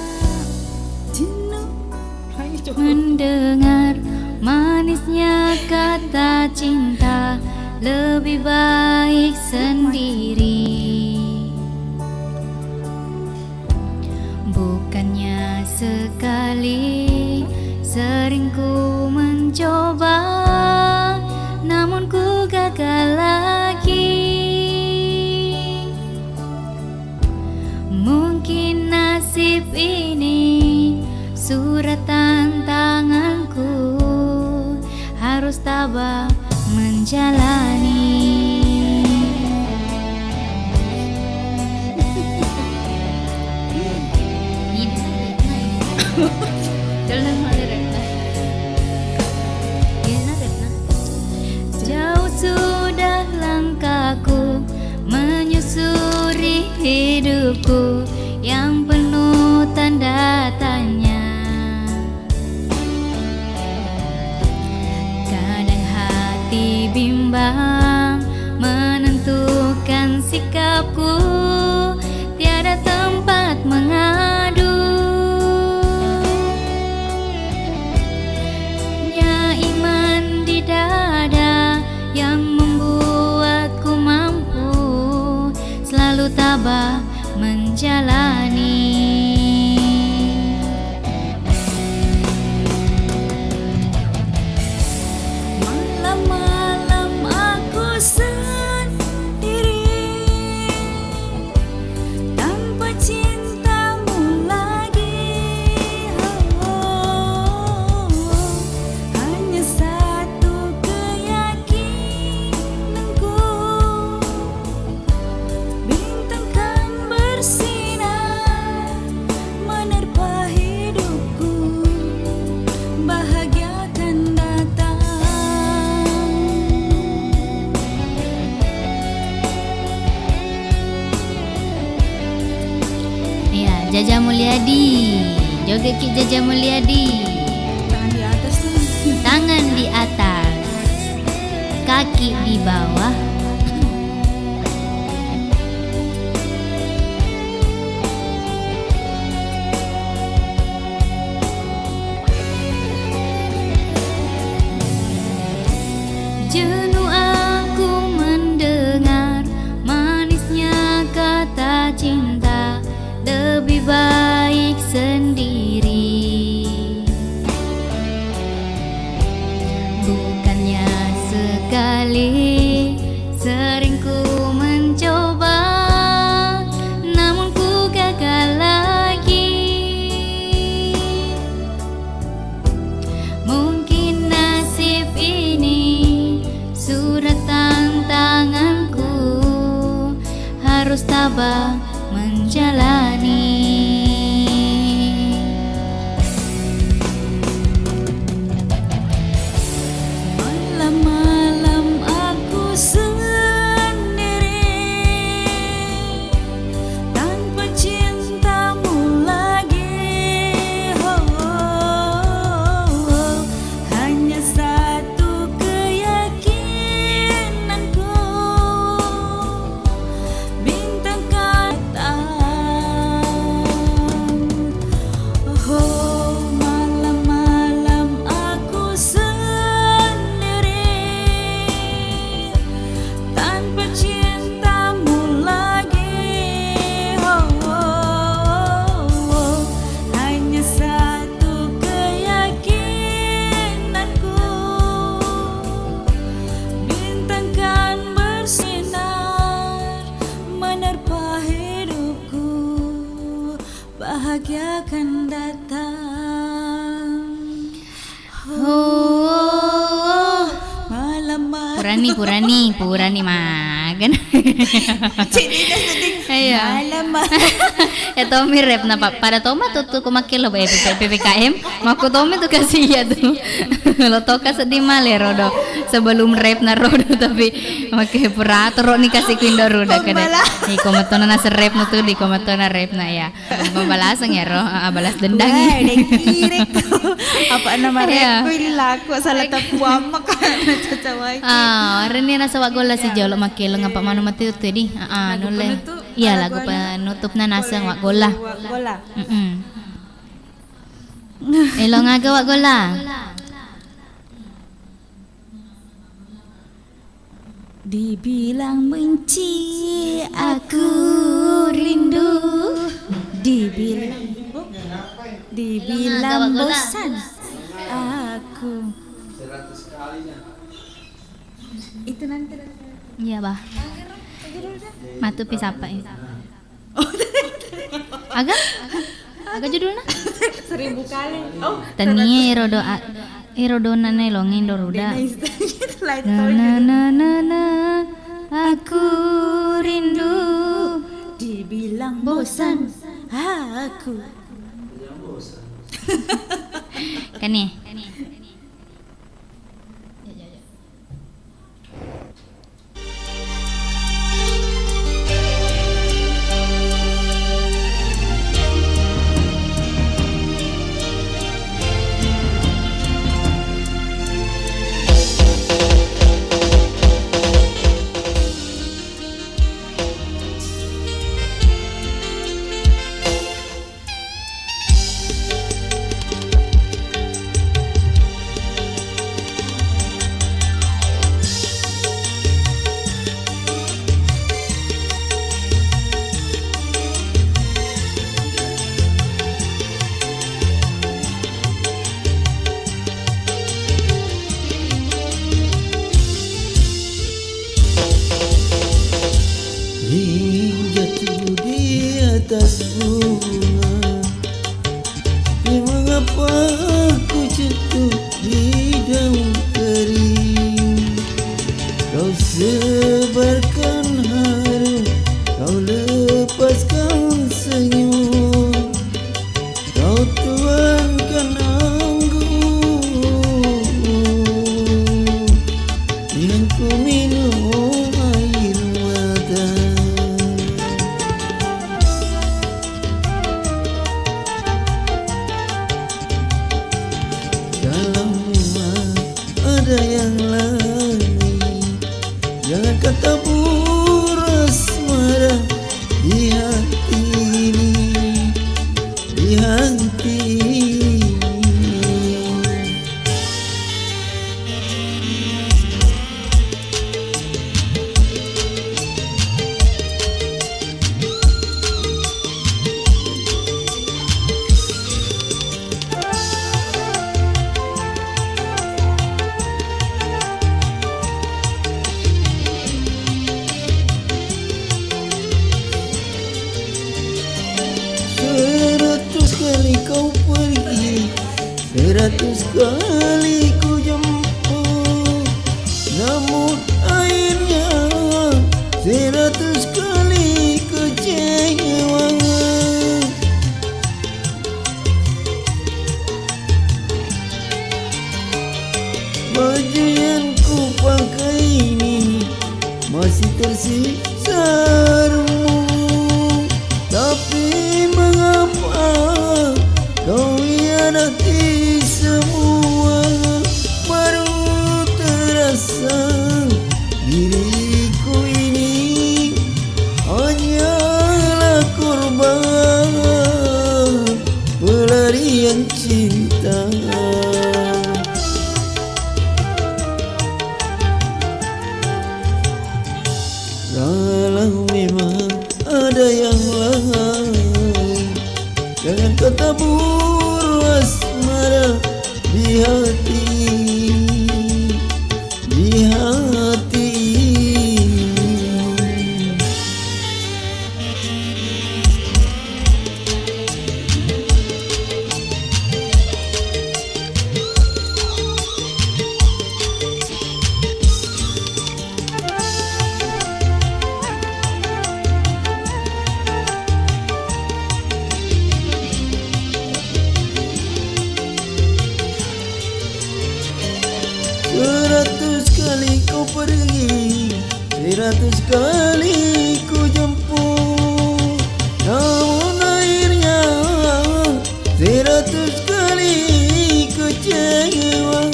mendengar manisnya kata cinta lebih baik sendiri. Bukannya sekali sering ku mencoba, namun ku gagal lagi. Mungkin nasib ini surat tantanganku tabah menjalani. Jauh sudah langkahku menyusuri hidupku yang penuh tanda tanya. Kadang hati bimbang menentukan sikapku, tiada tempat mengadu. Ya iman di dada yang membuatku mampu selalu tabah menjalani. Malam-malam aku sendiri tanpa cintamu lagi. Hanya satu keyakinanku, bintang kan bersinar menerpa hidupku, bahagia akan datang. Ya, Jaja Mulyadi, joget Ki Jaja Mulyadi. Tangan di atas tuh. Tangan di atas, kaki di bawah. Jenuh aku mendengar manisnya kata cinta, lebih baik sendiri. Bukannya sekali, sering ku mencoba, namun ku gagal lagi. Mungkin nasib ini surat tantanganku, harus tabah menjalani. Malam-malam aku sendiri tanpa cintamu lagi. Hanya satu keyakinanku, bintang kan datang. Malam-malam aku sendiri tanpa cintamu lagi. Hanya satu keyakinanku, bintang kan bersinar menerpa hidupku, bahagia akan datang. Purani makan. Ayo. Ya Tommy rap na pada Toma tuh kumakil lo PPKM. Maku Tommy tuh kasih ya tuh. Lo toka sedih male rodo sebelum rap na rodo tapi make purator ro ni kasih kindo roda kada. Ni komatona na rap no tuh di komatona rap na ya. Pembalasan ya ro, balas dendang. Apa nama rap ko ilaku salah tapuam makana cacawai. Reni nasa wagola si Jolo makilo nga pamano mati tuh di. Nule. Iya lagu penutup na nasa wagola. Wagola. Elo nga ga wagola. Dibilang benci aku rindu, dibilang bosan aku. Itu nanti. Iya bah. Matu pisapa ini. Agak? Apa judulnya? 1000 kali. Oh, Tania Rodo nane longin doruda. Na aku rindu dibilang bosan aku. Kan nih. Jatuh di atas bunga, mengapa aku jatuh di daun kering? Kau sebarkan harum, kau lepaskan senyum, kau tuangkan anggur, dengan ku minum air mata. Kalau memang ada yang lain, jangan kau tabur asmara di hati ini, di hati ini. Seratus kali kau pergi, 100 kali ku jemput, namun akhirnya 100 kali kecewa. Baju yang ku pakai ini masih tersisa remuk, tapi mengapa kau hianati semua? Baru terasa diriku ini hanyalah korban pelarian cinta. Kalau memang ada yang lain, jangan kau tabur asmara di hati, di hati. Seratus kali kau pergi, 100 kali ku jemput, namun akhirnya 100 kali kecewa.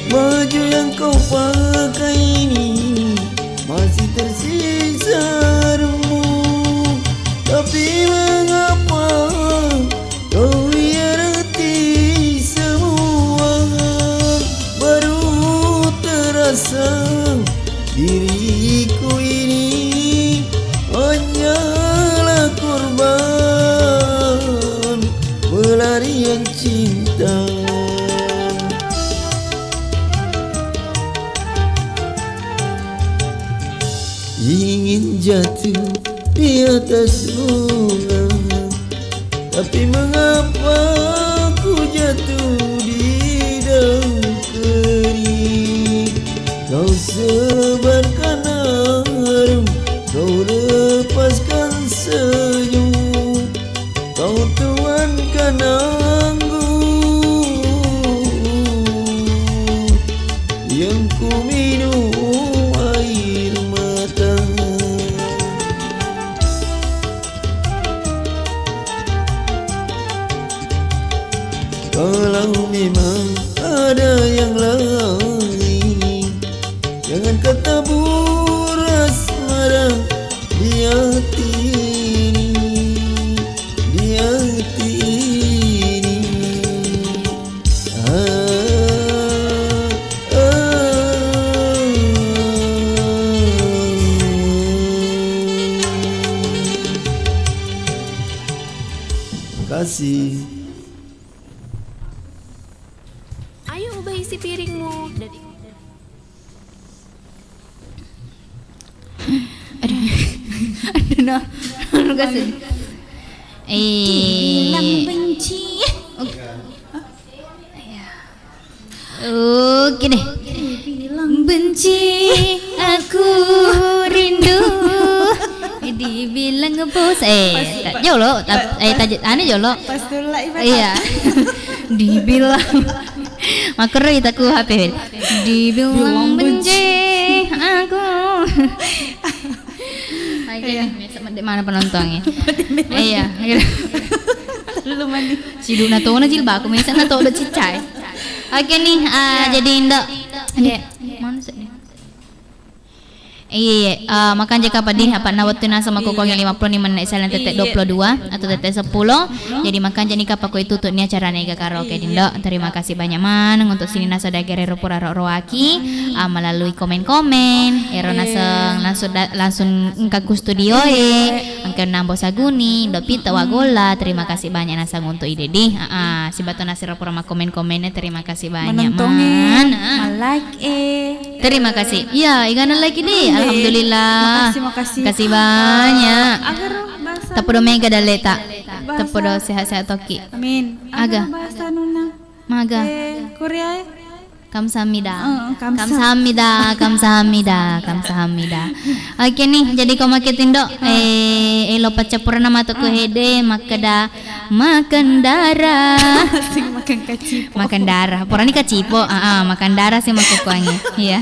Baju yang kau pakai ini masih tersisa remuk, tapi mengapa kau hianati semua? Baru terasa diriku ini hanyalah korban pelarian cinta. jatuh di atas bunga, tapi mengapa ku jatuh di daun kering? Kau sebarkan harum, kau lepaskan senyum, kau tuankan anggur yang ku minum air mata. Kalau memang ada yang lain, jangan kata buras marah di hati ini, di hati ini. Kasih. Ayo ubah isi piringmu. Aduh, kasih. Bilang benci. Oke deh. Benci aku rindu. Dibilang ngebos. Tak jolo. Tajit aneh jolo. Pastulah ibarat. Iya. Dibilang makro itaku HP. Dibilang benci aku. Di mana penontonnya? Iya. Lu mandi. Si Duna tuh na jilbab aku minsan na tuh udah cicai. Oke nih, jadi Indo. Mana sih? Iya, makan jika padih apa nawatuna sama kokong yang 55 menit salan tetek 22 atau tetek 10. Jadi makan jadi kapako itu tutupnya caranya ke karaoke Dindo. Terima kasih banyak man untuk sini nasa dagere pura roaki melalui komen-komen. Ero nasa langsung ke studio angker nambo saguni, Indo pita wagola. Terima kasih banyak nasa untuk ide di. Si batu nasi pura komen-komennya terima kasih banyak man. Like Terima kasih. Iya, igana lagi deh. Alhamdulillah. Makasih. Kasih banyak. Agar bahasa. Tapodo mega daleta. Tapodo sehat-sehat toki. Amin. Aga. Bahasa nuna. Maga. Korea. Kamsahamnida. Kamsahamnida. Oke nih, jadi kau makin dok. Elo pacapura nama tuku hede makada makan darah. Sing makan kacipo. Makan darah. Pura ni kacipo. Makan darah sih makukuannya. Iya.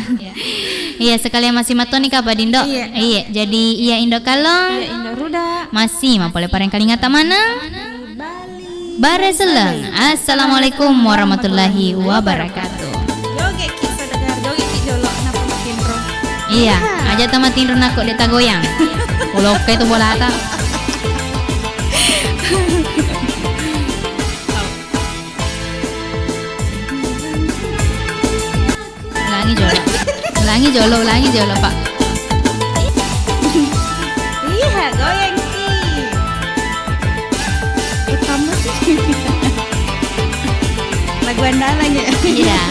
Iya, sekalian masih matoni kapa Dindo. Iya. Jadi iya Indo Kalong. Iya Indo Ruda. Masih mapole pareng kalingata mana? Bare Seleng. Assalamualaikum warahmatullahi wabarakatuh. Joget ki saudagar, joget ki jolo napa makin ro. Iya, aja tamatin ron aku deta goyang. Ulo ke itu bola ata. Ulangi jolo, Pak. Iya, goyang ki. Utama sih. Lagu andalan ya. Iya.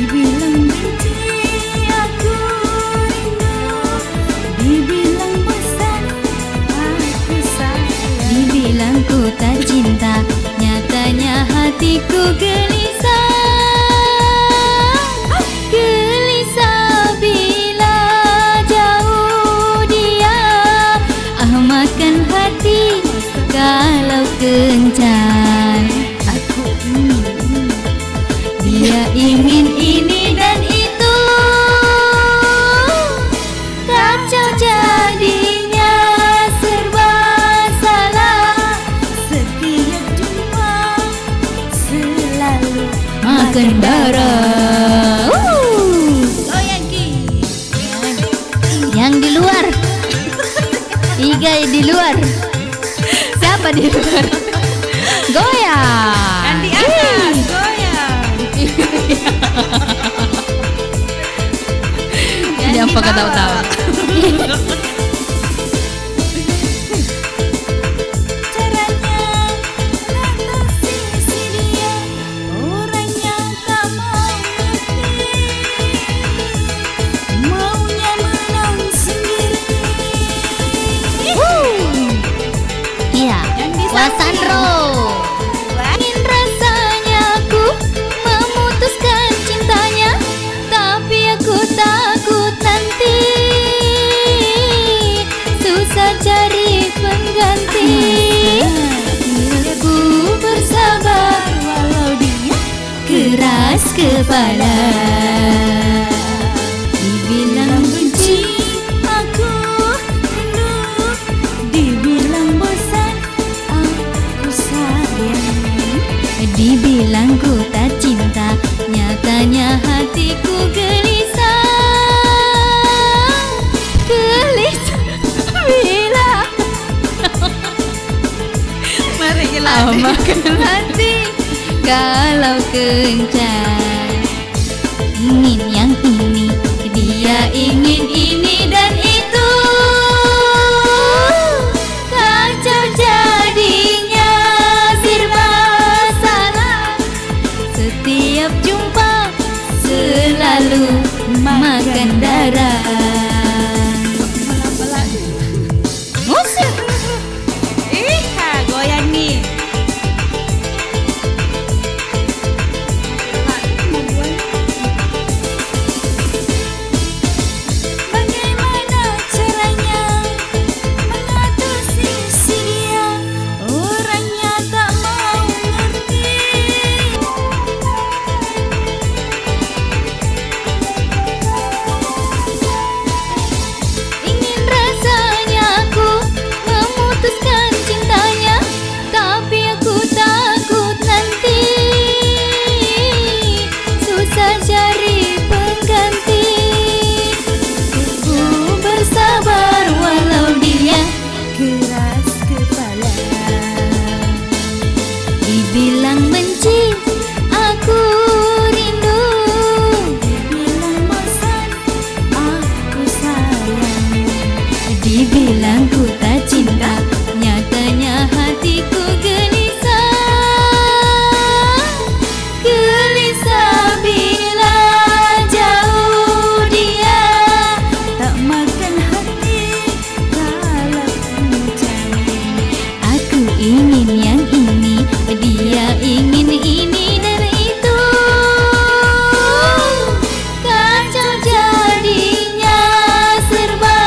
Dibilang benci aku rindu, dibilang bosan aku sayang, Dibilang ku tak cinta, nyatanya hatiku gelisah. Gelisah bila jauh dia, makan hati kalau kencan. aku Dia ingin ini dan itu, kacau jadinya serba salah. setiap jumpa selalu Makan darah. goyang ki. Yang di luar. Tiga di luar. Siapa di luar? Goyang. Dan di atas goyang. Jangan pakai tahu-tahu. Caranya mengatasi si dia, orangnya tak mau ngerti, maunya menang sendiri. makan hati kalau kencan. Ingin yang ini, dia ingin ini dan itu. Kacau jadinya, serba salah. Setiap jumpa selalu makan darah. Musik. Goyang nih. Bagaimana caranya mengatasi si dia? Orangnya tak mau ngerti. Ingin rasanya aku memutuskan cintanya, tapi aku takut nanti susah cari pengganti. Ku bersabar walau dia keras kepala. Dibilang benci, aku rindu. Dibilang bosan, aku sayang. Dibilang ku tak cinta, nyatanya hatiku gelisah. Gelisah bila jauh dia, tak makan hati kalau kencan. Aku ingin yang ini, dia ingin ini dan itu. Kacau jadinya, serba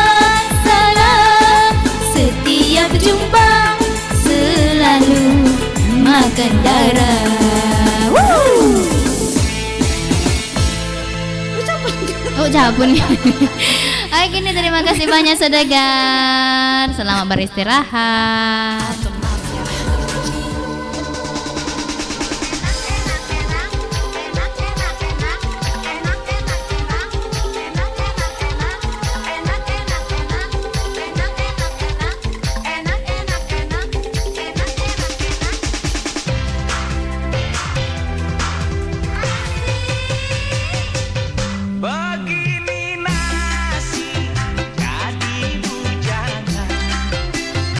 salah. Setiap jumpa selalu makan darah. Oh capun. Hai gini, terima kasih banyak saudagar. Selamat beristirahat.